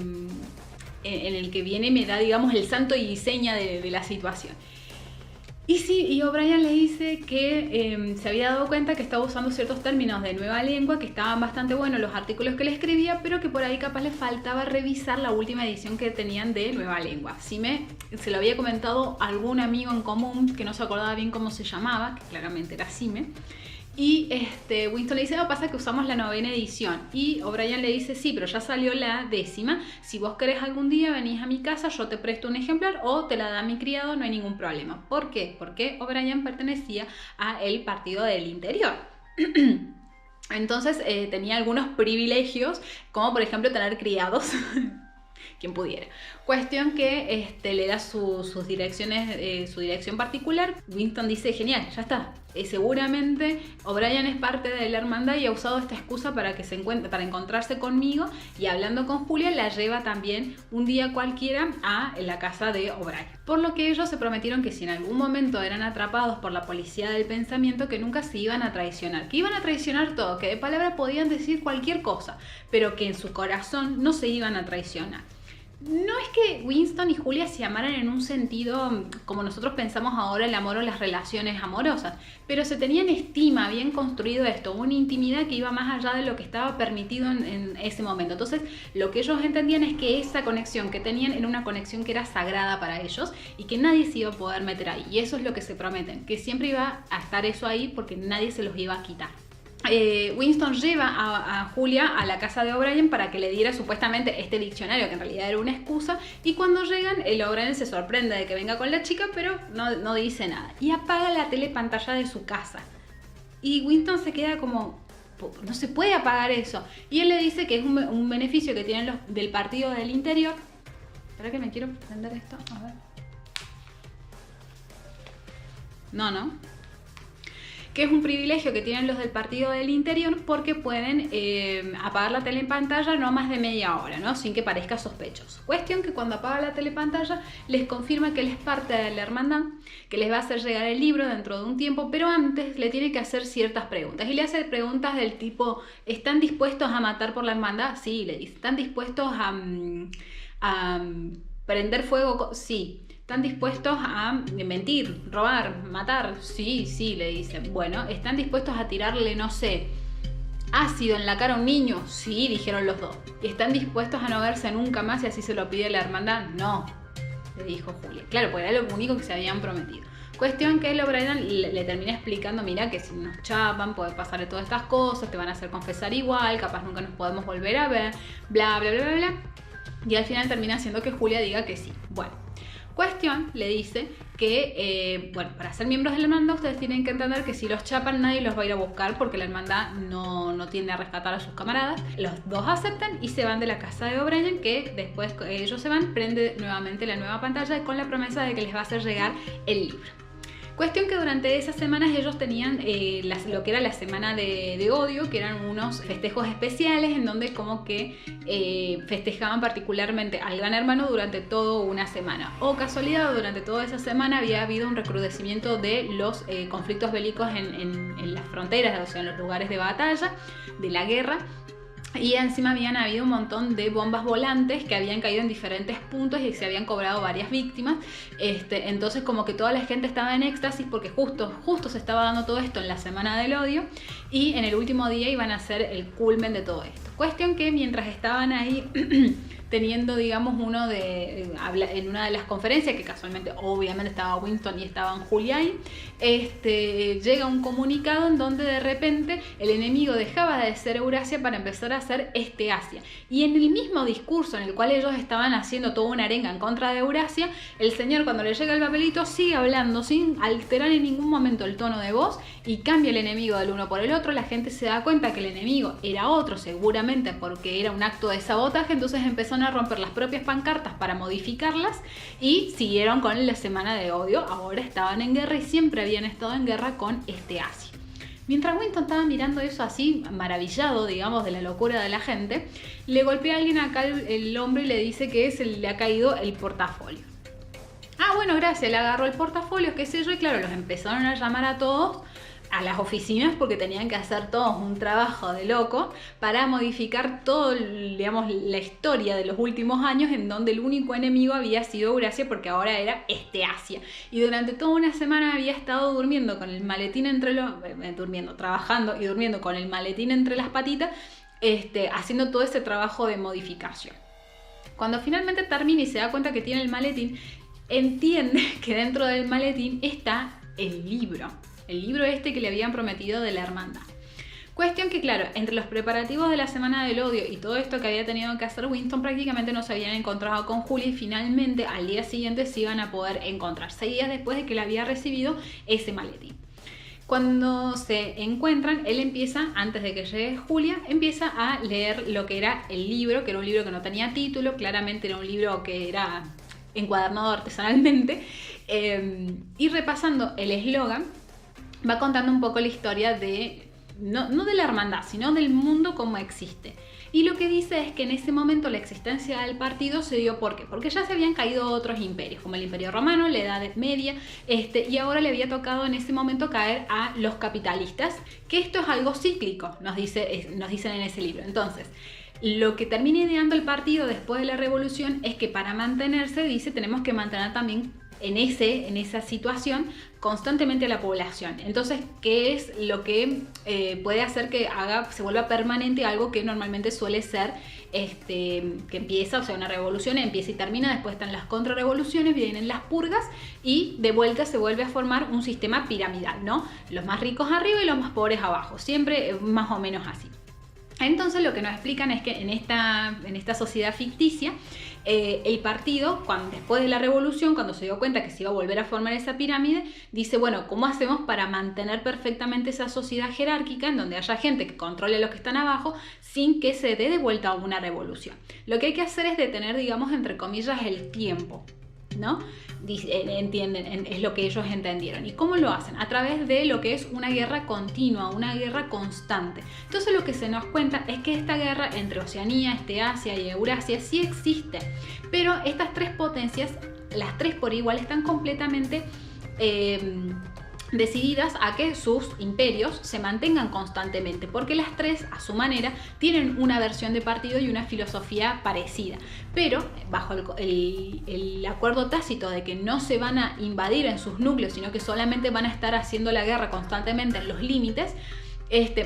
Speaker 1: viene y me da, digamos, el santo y seña de la situación. Y sí, y O'Brien le dice que se había dado cuenta que estaba usando ciertos términos de nueva lengua, que estaban bastante buenos los artículos que le escribía, pero que por ahí capaz le faltaba revisar la última edición que tenían de nueva lengua. Se lo había comentado a algún amigo en común que no se acordaba bien cómo se llamaba, que claramente era Sime. Y Winston le dice, no, pasa que usamos la 9ª edición. Y O'Brien le dice, sí, pero ya salió la 10ª. Si vos querés algún día venís a mi casa, yo te presto un ejemplar o te la da mi criado, no hay ningún problema. ¿Por qué? Porque O'Brien pertenecía al Partido del Interior. Entonces tenía algunos privilegios, como por ejemplo tener criados. Quien pudiera. Cuestión que le da sus direcciones, su dirección particular. Winston dice, genial, ya está. Seguramente O'Brien es parte de la hermandad y ha usado esta excusa para encontrarse conmigo, y hablando con Julia la lleva también un día cualquiera a la casa de O'Brien. Por lo que ellos se prometieron que si en algún momento eran atrapados por la policía del pensamiento, que nunca se iban a traicionar, que iban a traicionar todo, que de palabra podían decir cualquier cosa, pero que en su corazón no se iban a traicionar. No es que Winston y Julia se amaran en un sentido como nosotros pensamos ahora el amor o las relaciones amorosas, pero se tenían estima, bien construido esto, una intimidad que iba más allá de lo que estaba permitido en ese momento. Entonces, lo que ellos entendían es que esa conexión que tenían era una conexión que era sagrada para ellos y que nadie se iba a poder meter ahí. Y eso es lo que se prometen, que siempre iba a estar eso ahí porque nadie se los iba a quitar. Winston lleva a Julia a la casa de O'Brien para que le diera supuestamente este diccionario, que en realidad era una excusa, y cuando llegan, el O'Brien se sorprende de que venga con la chica, pero no dice nada. Y apaga la telepantalla de su casa. Y Winston se queda como, no se puede apagar eso. Y él le dice que es un beneficio que tienen los del partido del interior. Espera que me quiero prender esto, a ver. No. Que es un privilegio que tienen los del partido del interior porque pueden apagar la tele en pantalla no más de media hora, ¿no? Sin que parezca sospechoso. Cuestión que cuando apaga la tele en pantalla les confirma que él es parte de la hermandad, que les va a hacer llegar el libro dentro de un tiempo, pero antes le tiene que hacer ciertas preguntas. Y le hace preguntas del tipo, ¿están dispuestos a matar por la hermandad? Sí, le dice. ¿Están dispuestos a prender fuego? Sí. ¿Están dispuestos a mentir, robar, matar? Sí, le dicen. Bueno, ¿están dispuestos a tirarle, no sé, ácido en la cara a un niño? Sí, dijeron los dos. ¿Están dispuestos a no verse nunca más y así se lo pide la hermandad? No, le dijo Julia. Claro, porque era lo único que se habían prometido. Cuestión que el O'Brien le termina explicando, mira, que si nos chapan puede pasarle todas estas cosas, te van a hacer confesar igual, capaz nunca nos podemos volver a ver, bla, bla, bla, bla, bla. Y al final termina haciendo que Julia diga que sí. Bueno. Cuestión, le dice que, para ser miembros de la hermandad ustedes tienen que entender que si los chapan nadie los va a ir a buscar porque la hermandad no tiende a rescatar a sus camaradas. Los dos aceptan y se van de la casa de O'Brien, que después que ellos se van, prende nuevamente la nueva pantalla con la promesa de que les va a hacer llegar el libro. Cuestión que durante esas semanas ellos tenían lo que era la semana de odio, que eran unos festejos especiales en donde como que festejaban particularmente al Gran Hermano durante toda una semana. O casualidad, durante toda esa semana había habido un recrudecimiento de los conflictos bélicos en las fronteras, o sea, en los lugares de batalla, de la guerra. Y encima habían habido un montón de bombas volantes que habían caído en diferentes puntos y se habían cobrado varias víctimas. Entonces como que toda la gente estaba en éxtasis porque justo se estaba dando todo esto en la semana del odio y en el último día iban a ser el culmen de todo esto. Cuestión que mientras estaban ahí teniendo, digamos, en una de las conferencias, que casualmente obviamente estaba Winston y estaban Julia ahí, llega un comunicado en donde de repente el enemigo dejaba de ser Eurasia para empezar a ser Asia. Y en el mismo discurso en el cual ellos estaban haciendo toda una arenga en contra de Eurasia, el señor cuando le llega el papelito sigue hablando sin alterar en ningún momento el tono de voz y cambia el enemigo del uno por el otro. La gente se da cuenta que el enemigo era otro, seguramente porque era un acto de sabotaje, entonces empezaron a romper las propias pancartas para modificarlas y siguieron con la semana de odio. Ahora estaban en guerra y siempre habían estado en guerra con Asia. Mientras Winston estaba mirando eso así, maravillado, digamos, de la locura de la gente, le golpea a alguien acá el hombro y le dice que le ha caído el portafolio. Ah, bueno, gracias, le agarró el portafolio, qué sé yo, y claro, los empezaron a llamar a todos a las oficinas porque tenían que hacer todos un trabajo de loco para modificar todo, digamos, la historia de los últimos años en donde el único enemigo había sido Eurasia porque ahora era Asia. Y durante toda una semana había estado durmiendo con el maletín trabajando y durmiendo con el maletín entre las patitas, haciendo todo ese trabajo de modificación. Cuando finalmente termina y se da cuenta que tiene el maletín, entiende que dentro del maletín está el libro que le habían prometido de la hermandad. Cuestión que, claro, entre los preparativos de la semana del odio y todo esto que había tenido que hacer Winston, prácticamente no se habían encontrado con Julia y finalmente al día siguiente se iban a poder encontrar, 6 días después de que le había recibido ese maletín. Cuando se encuentran, él empieza, antes de que llegue Julia, empieza a leer lo que era el libro, que era un libro que no tenía título, claramente era un libro que era encuadernado artesanalmente, y repasando el eslogan, va contando un poco la historia no de la hermandad, sino del mundo como existe. Y lo que dice es que en ese momento la existencia del partido se dio ¿por qué? Porque ya se habían caído otros imperios, como el Imperio Romano, la Edad Media, y ahora le había tocado en ese momento caer a los capitalistas, que esto es algo cíclico, nos dicen en ese libro. Entonces, Lo que termina ideando el partido después de la revolución es que para mantenerse, dice, tenemos que mantener también en esa situación constantemente a la población. Entonces, ¿qué es lo que puede hacer que se vuelva permanente algo que normalmente suele ser que empieza, o sea, una revolución empieza y termina, después están las contrarrevoluciones, vienen las purgas y de vuelta se vuelve a formar un sistema piramidal, ¿no? Los más ricos arriba y los más pobres abajo, siempre más o menos así. Entonces lo que nos explican es que en esta sociedad ficticia, el partido, después de la revolución, cuando se dio cuenta que se iba a volver a formar esa pirámide, dice, bueno, ¿cómo hacemos para mantener perfectamente esa sociedad jerárquica en donde haya gente que controle a los que están abajo sin que se dé de vuelta a una revolución? Lo que hay que hacer es detener, digamos, entre comillas, el tiempo, ¿no? Entienden, es lo que ellos entendieron. ¿Y cómo lo hacen? A través de lo que es una guerra continua, una guerra constante. Entonces lo que se nos cuenta es que esta guerra entre Oceanía, Asia y Eurasia sí existe, pero estas tres potencias, las tres por igual, están completamente decididas a que sus imperios se mantengan constantemente, porque las tres, a su manera, tienen una versión de partido y una filosofía parecida, pero bajo el acuerdo tácito de que no se van a invadir en sus núcleos, sino que solamente van a estar haciendo la guerra constantemente en los límites.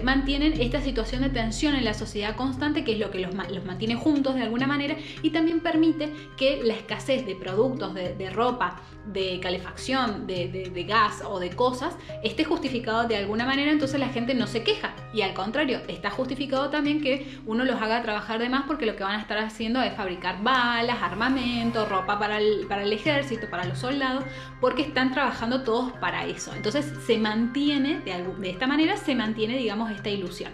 Speaker 1: Mantienen esta situación de tensión en la sociedad constante, que es lo que los mantiene juntos de alguna manera, y también permite que la escasez de productos, de ropa, de calefacción, de gas o de cosas esté justificado de alguna manera. Entonces la gente no se queja, y al contrario, está justificado también que uno los haga trabajar de más, porque lo que van a estar haciendo es fabricar balas, armamento, ropa para el ejército, para los soldados, porque están trabajando todos para eso. Entonces se mantiene, de esta manera se mantiene, digamos, esta ilusión.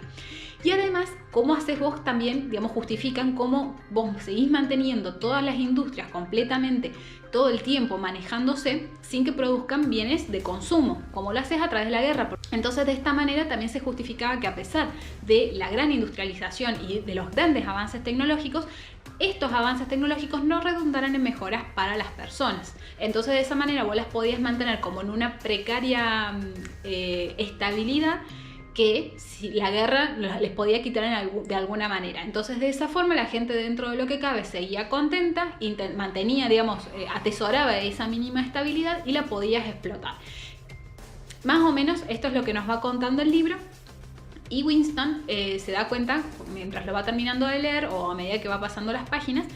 Speaker 1: Y además, ¿cómo haces vos también, digamos, justifican cómo vos seguís manteniendo todas las industrias completamente todo el tiempo manejándose sin que produzcan bienes de consumo, como lo haces a través de la guerra? Entonces, de esta manera también se justificaba que, a pesar de la gran industrialización y de los grandes avances tecnológicos, estos avances tecnológicos no redundaran en mejoras para las personas. Entonces, de esa manera vos las podías mantener como en una precaria estabilidad, que si la guerra les podía quitar de alguna manera. Entonces, de esa forma, la gente, dentro de lo que cabe, seguía contenta, mantenía, digamos, atesoraba esa mínima estabilidad y la podías explotar. Más o menos esto es lo que nos va contando el libro. Y Winston se da cuenta, mientras lo va terminando de leer o a medida que va pasando las páginas,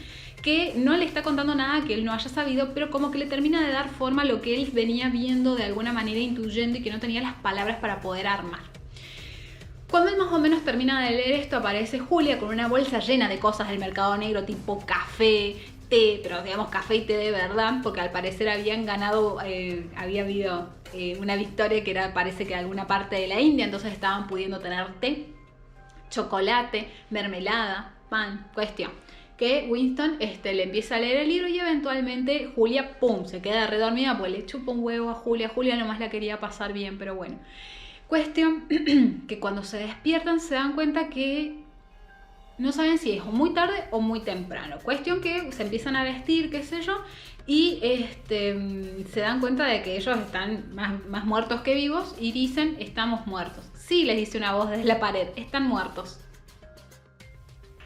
Speaker 1: que no le está contando nada que él no haya sabido, pero como que le termina de dar forma a lo que él venía viendo, de alguna manera intuyendo, y que no tenía las palabras para poder armar. Cuando él más o menos termina de leer esto, aparece Julia con una bolsa llena de cosas del mercado negro, tipo café, té, pero digamos café y té de verdad, porque al parecer habían ganado, había habido una victoria que era, parece que de alguna parte de la India, entonces estaban pudiendo tener té, chocolate, mermelada, pan, cuestión. Que Winston le empieza a leer el libro y eventualmente Julia, ¡pum!, se queda redormida, pues le chupa un huevo a Julia. Julia nomás la quería pasar bien, pero bueno. Cuestión que cuando se despiertan se dan cuenta que no saben si es muy tarde o muy temprano. Cuestión que se empiezan a vestir, qué sé yo, y se dan cuenta de que ellos están más muertos que vivos y dicen, estamos muertos. Sí, les dice una voz desde la pared, están muertos.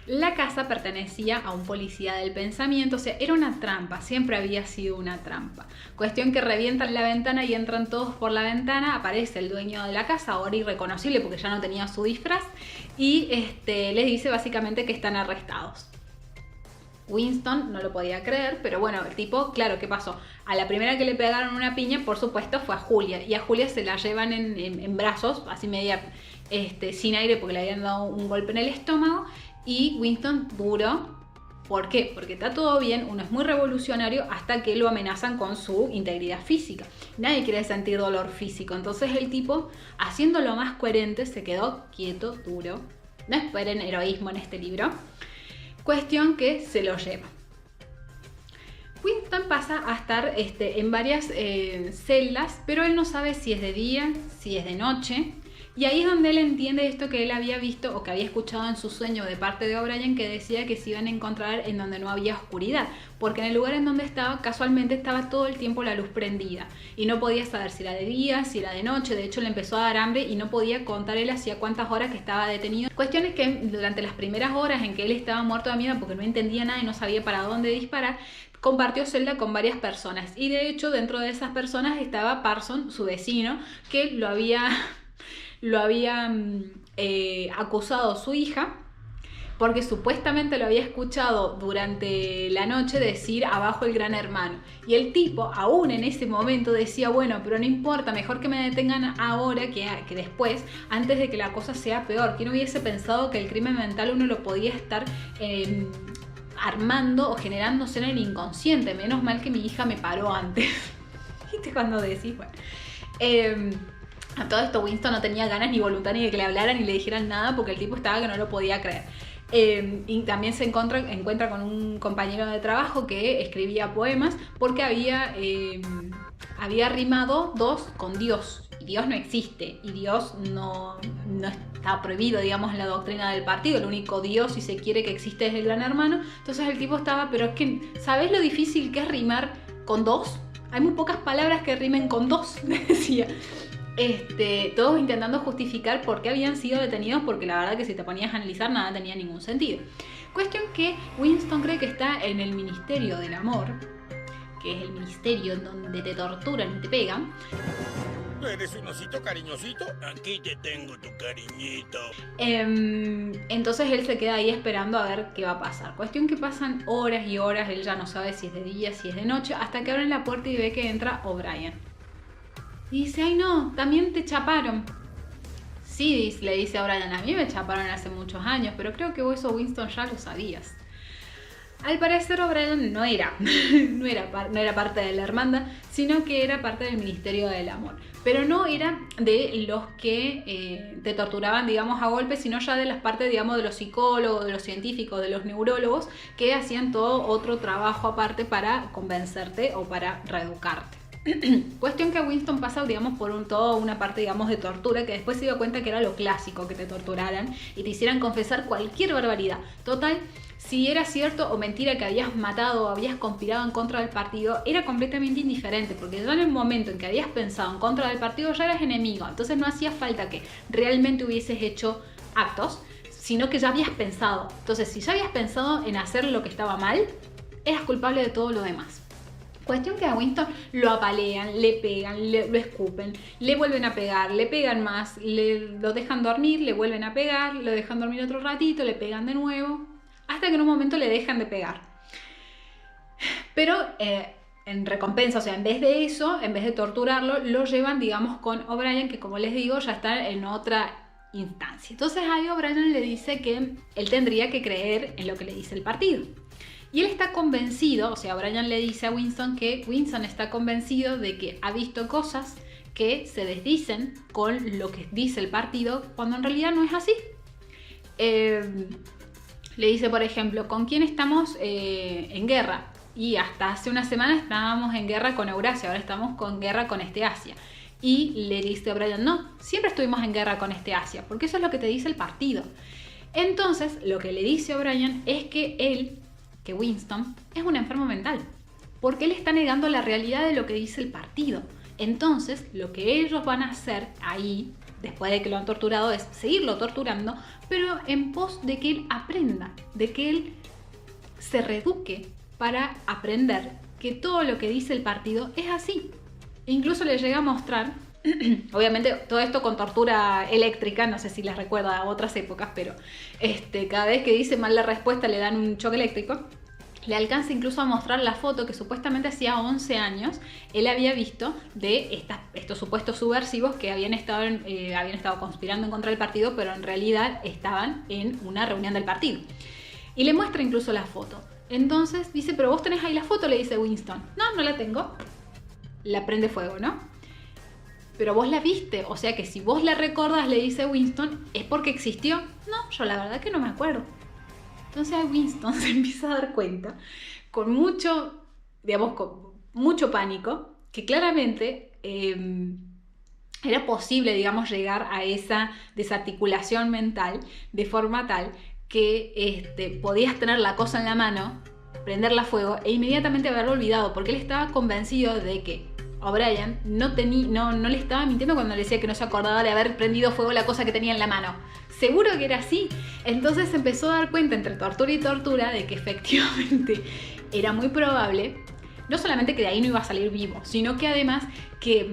Speaker 1: La casa pertenecía a un policía del pensamiento, o sea, era una trampa, siempre había sido una trampa. Cuestión que revientan la ventana y entran todos por la ventana, aparece el dueño de la casa, ahora irreconocible porque ya no tenía su disfraz, y les dice básicamente que están arrestados. Winston no lo podía creer, pero bueno, el tipo, claro, ¿qué pasó? A la primera que le pegaron una piña, por supuesto, fue a Julia, y a Julia se la llevan en brazos, así media sin aire porque le habían dado un golpe en el estómago. Y Winston duro. ¿Por qué? Porque está todo bien, uno es muy revolucionario hasta que lo amenazan con su integridad física. Nadie quiere sentir dolor físico. Entonces el tipo, haciendo lo más coherente, se quedó quieto, duro. No esperen heroísmo en este libro. Cuestión que se lo lleva. Winston pasa a estar en varias celdas, pero él no sabe si es de día, si es de noche. Y ahí es donde él entiende esto que él había visto o que había escuchado en su sueño de parte de O'Brien, que decía que se iban a encontrar en donde no había oscuridad, porque en el lugar en donde estaba casualmente estaba todo el tiempo la luz prendida y no podía saber si era de día, si era de noche. De hecho le empezó a dar hambre y no podía contar él hacía cuántas horas que estaba detenido. Cuestión es que durante las primeras horas en que él estaba muerto de miedo porque no entendía nada y no sabía para dónde disparar, compartió celda con varias personas, y de hecho dentro de esas personas estaba Parson, su vecino, que lo había acusado su hija porque supuestamente lo había escuchado durante la noche decir abajo el gran hermano. Y el tipo, aún en ese momento, decía, bueno, pero no importa, mejor que me detengan ahora que después, antes de que la cosa sea peor. ¿Quién hubiese pensado que el crimen mental uno lo podía estar armando o generándose en el inconsciente? Menos mal que mi hija me paró antes. ¿Viste cuando decís? Bueno. A todo esto Winston no tenía ganas ni voluntad ni de que le hablaran ni le dijeran nada, porque el tipo estaba que no lo podía creer. Y también se encuentra con un compañero de trabajo que escribía poemas porque había rimado dos con Dios. Y Dios no existe, y Dios no está prohibido, digamos, en la doctrina del partido. El único Dios, si se quiere, que existe es el gran hermano. Entonces el tipo estaba, pero es que, ¿sabés lo difícil que es rimar con dos? Hay muy pocas palabras que rimen con dos, decía. Todos intentando justificar por qué habían sido detenidos, porque la verdad que si te ponías a analizar nada tenía ningún sentido. Cuestión que Winston cree que está en el Ministerio del Amor, que es el ministerio en donde te torturan y te pegan.
Speaker 3: ¿Eres un osito cariñosito? Aquí te tengo tu cariñito.
Speaker 1: Entonces él se queda ahí esperando a ver qué va a pasar. Cuestión que pasan horas y horas, él ya no sabe si es de día, si es de noche, hasta que abren la puerta y ve que entra O'Brien. Y dice, ay no, también te chaparon. Sí, le dice a O'Brien, a mí me chaparon hace muchos años, pero creo que vos eso, Winston, ya lo sabías. Al parecer O'Brien no era parte de la hermandad, sino que era parte del Ministerio del Amor. Pero no era de los que te torturaban, digamos, a golpes, sino ya de las partes, digamos, de los psicólogos, de los científicos, de los neurólogos, que hacían todo otro trabajo aparte para convencerte o para reeducarte. Cuestión que Winston pasa, digamos, por toda una parte, digamos, de tortura, que después se dio cuenta que era lo clásico, que te torturaran y te hicieran confesar cualquier barbaridad. Total, si era cierto o mentira que habías matado o habías conspirado en contra del partido, era completamente indiferente, porque ya en el momento en que habías pensado en contra del partido ya eras enemigo. Entonces no hacía falta que realmente hubieses hecho actos, sino que ya habías pensado. Entonces, si ya habías pensado en hacer lo que estaba mal, eras culpable de todo lo demás. Cuestión que a Winston lo apalean, le pegan, lo escupen, le vuelven a pegar, le pegan más, lo dejan dormir, le vuelven a pegar, lo dejan dormir otro ratito, le pegan de nuevo, hasta que en un momento le dejan de pegar. Pero en recompensa, o sea, en vez de eso, en vez de torturarlo, lo llevan, digamos, con O'Brien, que como les digo, ya está en otra instancia. Entonces ahí O'Brien le dice que él tendría que creer en lo que le dice el partido. Y él está convencido, o sea, O'Brien le dice a Winston que Winston está convencido de que ha visto cosas que se desdicen con lo que dice el partido, cuando en realidad no es así. Le dice, por ejemplo, ¿con quién estamos en guerra? Y hasta hace una semana estábamos en guerra con Eurasia, ahora estamos en guerra con Asia. Y le dice a O'Brien, no, siempre estuvimos en guerra con Asia, porque eso es lo que te dice el partido. Entonces, lo que le dice a O'Brien es que Winston es un enfermo mental, porque él está negando la realidad de lo que dice el partido. Entonces, lo que ellos van a hacer ahí, después de que lo han torturado, es seguirlo torturando, pero en pos de que él aprenda, de que él se reeduque para aprender que todo lo que dice el partido es así. Incluso le llega a mostrar, obviamente todo esto con tortura eléctrica, no sé si les recuerda a otras épocas, pero cada vez que dice mal la respuesta le dan un choque eléctrico. Le alcanza incluso a mostrar la foto que supuestamente hacía 11 años él había visto de estos supuestos subversivos que habían estado conspirando en contra del partido, pero en realidad estaban en una reunión del partido. Y le muestra incluso la foto. Entonces dice, pero vos tenés ahí la foto, le dice Winston. No, no la tengo. La prende fuego, ¿no? Pero vos la viste, o sea que si vos la recordás, le dice Winston, ¿es porque existió? No, yo la verdad que no me acuerdo. Entonces Winston se empieza a dar cuenta, con mucho pánico, que claramente era posible, digamos, llegar a esa desarticulación mental de forma tal que podías tener la cosa en la mano, prenderla a fuego e inmediatamente haberlo olvidado, porque él estaba convencido de que O'Brien no le estaba mintiendo cuando le decía que no se acordaba de haber prendido fuego la cosa que tenía en la mano. Seguro que era así. Entonces se empezó a dar cuenta entre tortura y tortura de que efectivamente era muy probable, no solamente que de ahí no iba a salir vivo, sino que además que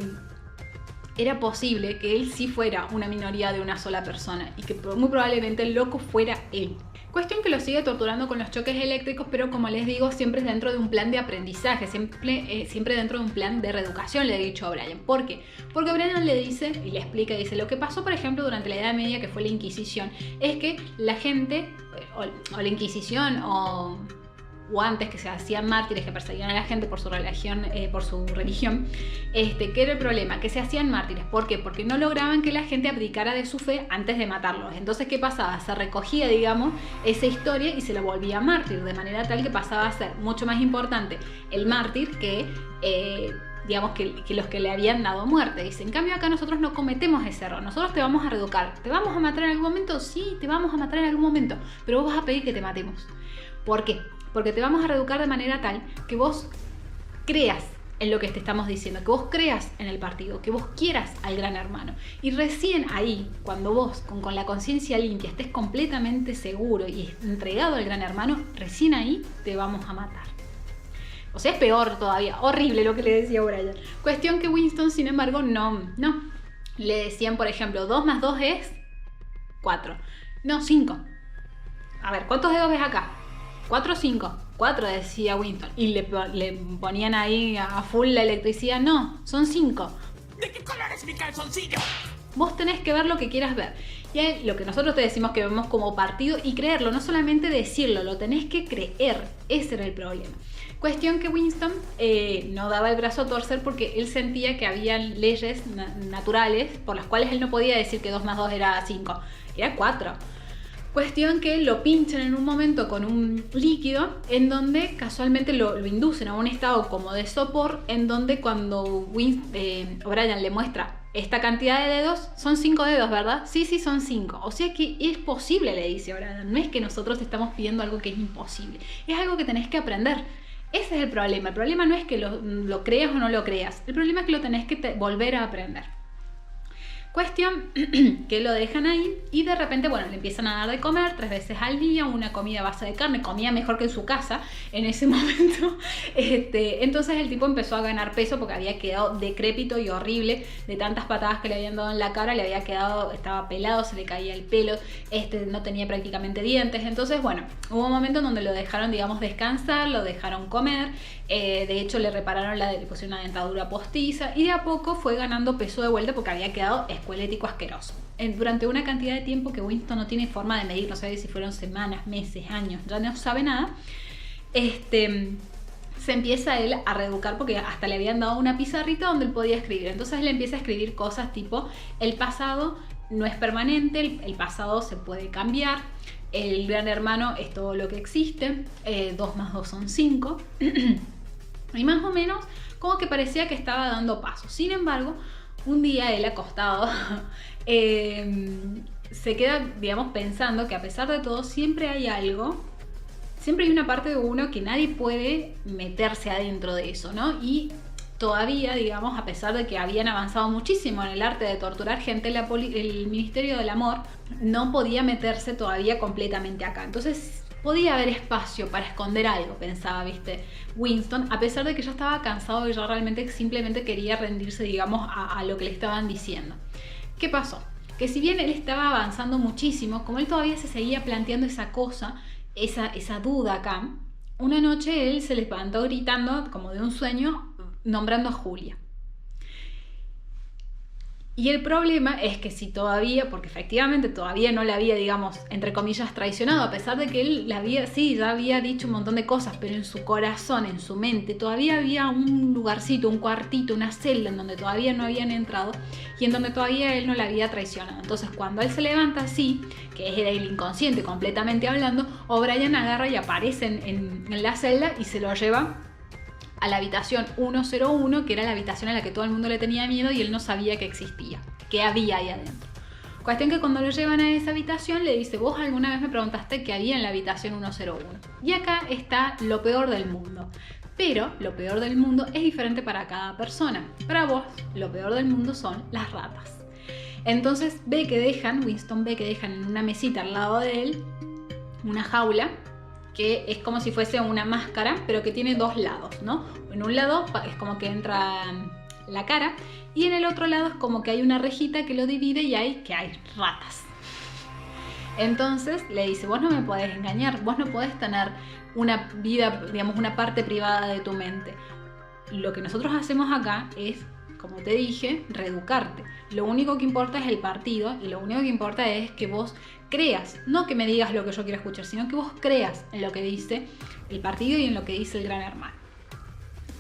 Speaker 1: era posible que él sí fuera una minoría de una sola persona y que muy probablemente el loco fuera él. Cuestión que lo sigue torturando con los choques eléctricos, pero como les digo, siempre es dentro de un plan de aprendizaje, siempre dentro de un plan de reeducación, le he dicho a O'Brien. ¿Por qué? Porque O'Brien le dice y le explica, dice, lo que pasó, por ejemplo, durante la Edad Media, que fue la Inquisición, es que la gente, o la Inquisición, o antes, que se hacían mártires que perseguían a la gente por su religión, ¿qué era el problema? Que se hacían mártires. ¿Por qué? Porque no lograban que la gente abdicara de su fe antes de matarlos. Entonces, ¿qué pasaba? Se recogía, digamos, esa historia y se la volvía mártir, de manera tal que pasaba a ser mucho más importante el mártir que digamos que los que le habían dado muerte. Dice, en cambio acá nosotros no cometemos ese error, nosotros te vamos a reeducar. ¿Te vamos a matar en algún momento? Sí, te vamos a matar en algún momento, pero vos vas a pedir que te matemos. ¿Por qué? Porque te vamos a reeducar de manera tal que vos creas en lo que te estamos diciendo, que vos creas en el partido, que vos quieras al Gran Hermano. Y recién ahí, cuando vos con la conciencia limpia estés completamente seguro y entregado al Gran Hermano, recién ahí te vamos a matar. O sea, es peor todavía, horrible lo que le decía O'Brien. Cuestión que Winston, sin embargo, no. Le decían, por ejemplo, 2 más 2 es 4. No, 5. A ver, ¿cuántos dedos ves acá? 4 o 5. 4, decía Winston. Y le ponían ahí a full la electricidad. No, son 5.
Speaker 3: ¿De qué color es mi calzoncillo?
Speaker 1: Vos tenés que ver lo que quieras ver. Y lo que nosotros te decimos que vemos como partido y creerlo, no solamente decirlo, lo tenés que creer. Ese era el problema. Cuestión que Winston no daba el brazo a torcer porque él sentía que había leyes naturales por las cuales él no podía decir que 2 más 2 era 5. Era 4. Cuestión que lo pinchan en un momento con un líquido en donde casualmente lo inducen a un estado como de sopor, en donde cuando O'Brien le muestra esta cantidad de dedos, son 5 dedos, ¿verdad? Sí, son 5. O sea que es posible, le dice O'Brien. No es que nosotros te estamos pidiendo algo que es imposible. Es algo que tenés que aprender. Ese es el problema. El problema no es que lo creas o no lo creas. El problema es que lo tenés que volver a aprender. Cuestión que lo dejan ahí y de repente, bueno, le empiezan a dar de comer 3 veces al día, una comida a base de carne, comía mejor que en su casa en ese momento. Entonces el tipo empezó a ganar peso porque había quedado decrépito y horrible de tantas patadas que le habían dado en la cara, le había quedado, estaba pelado, se le caía el pelo, no tenía prácticamente dientes. Entonces, bueno, hubo un momento en donde lo dejaron, digamos, descansar, lo dejaron comer, de hecho le repararon le pusieron una dentadura postiza y de a poco fue ganando peso de vuelta porque había quedado esquelético asqueroso. Durante una cantidad de tiempo que Winston no tiene forma de medir, no sabe si fueron semanas, meses, años, ya no sabe nada, se empieza él a reeducar porque hasta le habían dado una pizarrita donde él podía escribir. Entonces él empieza a escribir cosas tipo, el pasado no es permanente, el pasado se puede cambiar, el Gran Hermano es todo lo que existe, 2 más 2 son 5, y más o menos como que parecía que estaba dando pasos. Sin embargo, un día él acostado se queda, digamos, pensando que a pesar de todo siempre hay algo, siempre hay una parte de uno que nadie puede meterse adentro de eso, ¿no? Y todavía, digamos, a pesar de que habían avanzado muchísimo en el arte de torturar gente, el Ministerio del Amor no podía meterse todavía completamente acá. Entonces podía haber espacio para esconder algo, pensaba, ¿viste? Winston, a pesar de que ya estaba cansado y ya realmente simplemente quería rendirse, digamos, a lo que le estaban diciendo. ¿Qué pasó? Que si bien él estaba avanzando muchísimo, como él todavía se seguía planteando esa cosa, esa duda acá, una noche él se levantó gritando, como de un sueño, nombrando a Julia. Y el problema es que si todavía, porque efectivamente todavía no la había, digamos, entre comillas, traicionado, a pesar de que él ya había dicho un montón de cosas, pero en su corazón, en su mente, todavía había un lugarcito, un cuartito, una celda en donde todavía no habían entrado y en donde todavía él no la había traicionado. Entonces cuando él se levanta así, que es el inconsciente completamente hablando, O'Brien agarra y aparece en la celda y se lo lleva a la habitación 101, que era la habitación a la que todo el mundo le tenía miedo y él no sabía que existía, que había ahí adentro. Cuestión que cuando lo llevan a esa habitación le dice, vos alguna vez me preguntaste qué había en la habitación 101. Y acá está lo peor del mundo. Pero lo peor del mundo es diferente para cada persona. Para vos, lo peor del mundo son las ratas. Entonces Winston ve que dejan en una mesita al lado de él una jaula que es como si fuese una máscara, pero que tiene dos lados, ¿no? En un lado es como que entra la cara y en el otro lado es como que hay una rejita que lo divide y hay ratas. Entonces le dice, vos no me podés engañar, vos no podés tener una vida, digamos, una parte privada de tu mente. Lo que nosotros hacemos acá es, como te dije, reeducarte. Lo único que importa es el partido y lo único que importa es que vos creas, no que me digas lo que yo quiero escuchar, sino que vos creas en lo que dice el partido y en lo que dice el Gran Hermano.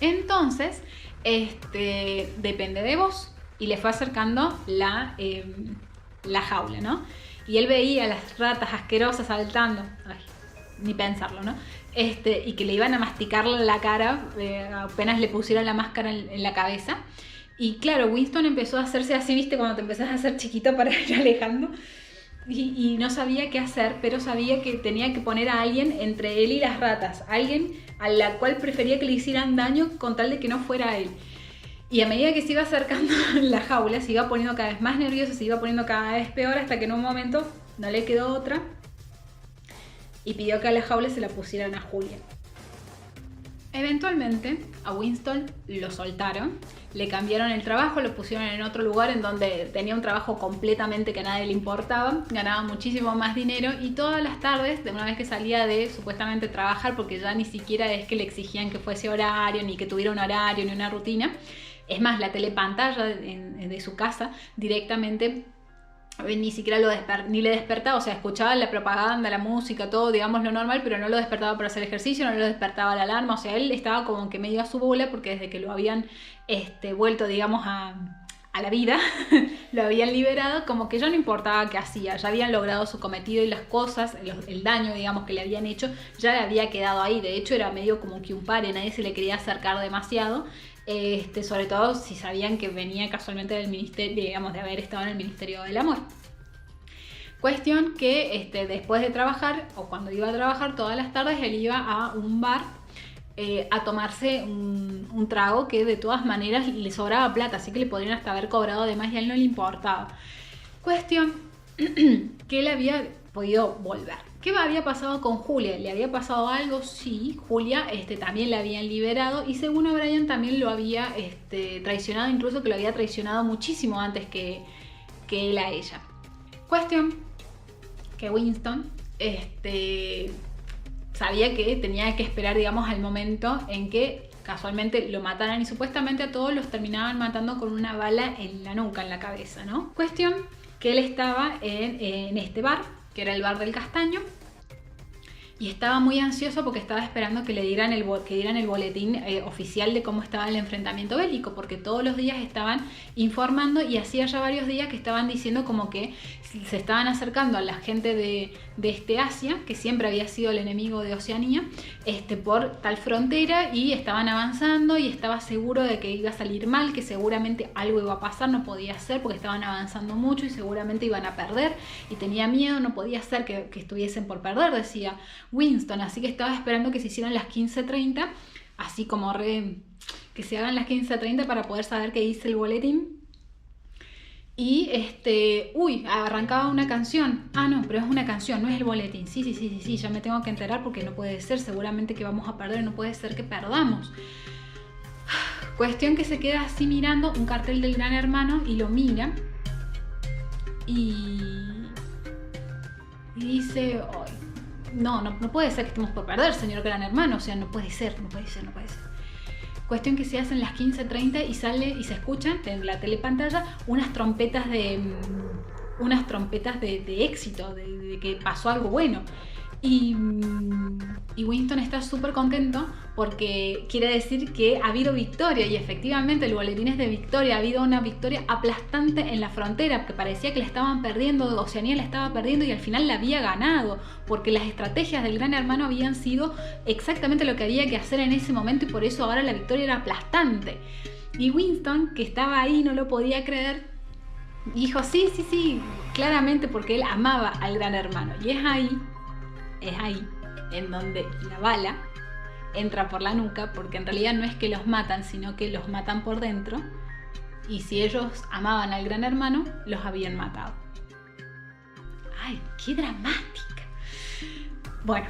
Speaker 1: Entonces, depende de vos, y le fue acercando la jaula, ¿no? Y él veía a las ratas asquerosas saltando, ay, ni pensarlo, ¿no? Y que le iban a masticar la cara apenas le pusieron la máscara en la cabeza. Y claro, Winston empezó a hacerse así, ¿viste? Cuando te empezás a hacer chiquito para ir alejando. Y no sabía qué hacer, pero sabía que tenía que poner a alguien entre él y las ratas. Alguien a la cual prefería que le hicieran daño con tal de que no fuera él. Y a medida que se iba acercando la jaula, se iba poniendo cada vez más nervioso, se iba poniendo cada vez peor, hasta que en un momento no le quedó otra. Y pidió que a la jaula se la pusieran a Julia. Eventualmente a Winston lo soltaron, le cambiaron el trabajo, lo pusieron en otro lugar en donde tenía un trabajo completamente que a nadie le importaba, ganaba muchísimo más dinero y todas las tardes, de una vez que salía de supuestamente trabajar, porque ya ni siquiera es que le exigían que fuese horario, ni que tuviera un horario, ni una rutina, es más, la telepantalla de su casa directamente ni siquiera ni le despertaba, o sea, escuchaba la propaganda, la música, todo, digamos, lo normal, pero no lo despertaba para hacer ejercicio, no lo despertaba la alarma, o sea, él estaba como que medio a su bola, porque desde que lo habían vuelto, digamos, a la vida, lo habían liberado, como que ya no importaba qué hacía, ya habían logrado su cometido y las cosas, el daño, digamos, que le habían hecho, ya le había quedado ahí. De hecho era medio como que un pare, nadie se le quería acercar demasiado, sobre todo si sabían que venía casualmente del ministerio, digamos, de haber estado en el Ministerio del Amor. Cuestión que después de trabajar, o cuando iba a trabajar todas las tardes, él iba a un bar a tomarse un trago que de todas maneras le sobraba plata, así que le podrían hasta haber cobrado de más y a él no le importaba. Cuestión que él había podido volver. ¿Qué había pasado con Julia? ¿Le había pasado algo? Sí, Julia también la habían liberado y según O'Brien también lo había traicionado, incluso que lo había traicionado muchísimo antes que él a ella. Cuestión que Winston sabía que tenía que esperar, digamos, al momento en que casualmente lo mataran y supuestamente a todos los terminaban matando con una bala en la nuca, en la cabeza, ¿no? Cuestión que él estaba en este bar, que era el bar del Castaño, y estaba muy ansioso porque estaba esperando que le dieran el boletín oficial de cómo estaba el enfrentamiento bélico, porque todos los días estaban informando y hacía ya varios días que estaban diciendo como que se estaban acercando a la gente de Asia, que siempre había sido el enemigo de Oceanía, por tal frontera, y estaban avanzando y estaba seguro de que iba a salir mal, que seguramente algo iba a pasar, no podía ser porque estaban avanzando mucho y seguramente iban a perder y tenía miedo, no podía ser que estuviesen por perder, decía Winston, así que estaba esperando que se hicieran las 15:30, así como que se hagan las 15:30 para poder saber qué dice el boletín. Y arrancaba una canción. Ah, no, pero es una canción, no es el boletín. Sí, ya me tengo que enterar porque no puede ser, seguramente que vamos a perder, no puede ser que perdamos. Cuestión que se queda así mirando un cartel del Gran Hermano y lo mira y dice, no puede ser que estemos por perder, señor Gran Hermano, o sea, no puede ser. Cuestión que se hacen las 15:30 y se escuchan en la telepantalla unas trompetas de éxito, de que pasó algo bueno. Y Winston está súper contento porque quiere decir que ha habido victoria, y efectivamente el boletín es de victoria. Ha habido una victoria aplastante en la frontera, que parecía que la estaban perdiendo, Oceanía la estaba perdiendo, y al final la había ganado, porque las estrategias del Gran Hermano habían sido exactamente lo que había que hacer en ese momento, y por eso ahora la victoria era aplastante. Y Winston, que estaba ahí, no lo podía creer, dijo sí, claramente, porque él amaba al Gran Hermano. Y es ahí en donde la bala entra por la nuca, porque en realidad no es que los matan, sino que los matan por dentro, y si ellos amaban al Gran Hermano, los habían matado. ¡Ay, qué dramática! Bueno,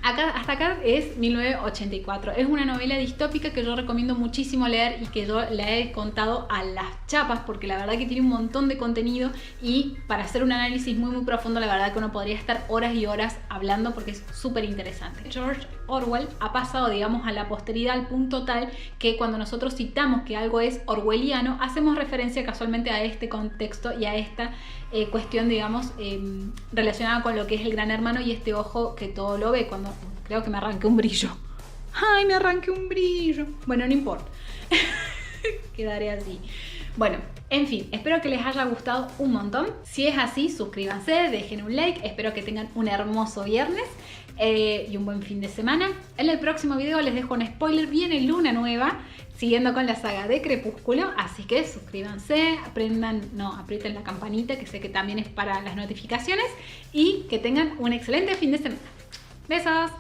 Speaker 1: hasta acá es 1984. Es una novela distópica que yo recomiendo muchísimo leer y que yo la he contado a las chapas, porque la verdad que tiene un montón de contenido, y para hacer un análisis muy profundo, la verdad que uno podría estar horas y horas hablando, porque es súper interesante. George Orwell ha pasado, digamos, a la posteridad al punto tal que cuando nosotros citamos que algo es orwelliano, hacemos referencia casualmente a este contexto y a esta cuestión, digamos, relacionada con lo que es el Gran Hermano y este ojo que todo lo ve. Cuando creo que me arranqué un brillo. ¡Ay, me arranqué un brillo! Bueno, no importa. Quedaré así. Bueno, en fin, espero que les haya gustado un montón. Si es así, suscríbanse, dejen un like. Espero que tengan un hermoso viernes y un buen fin de semana. En el próximo video les dejo un spoiler. Viene Luna Nueva, siguiendo con la saga de Crepúsculo. Así que suscríbanse, aprieten la campanita, que sé que también es para las notificaciones. Y que tengan un excelente fin de semana. ¡Besos!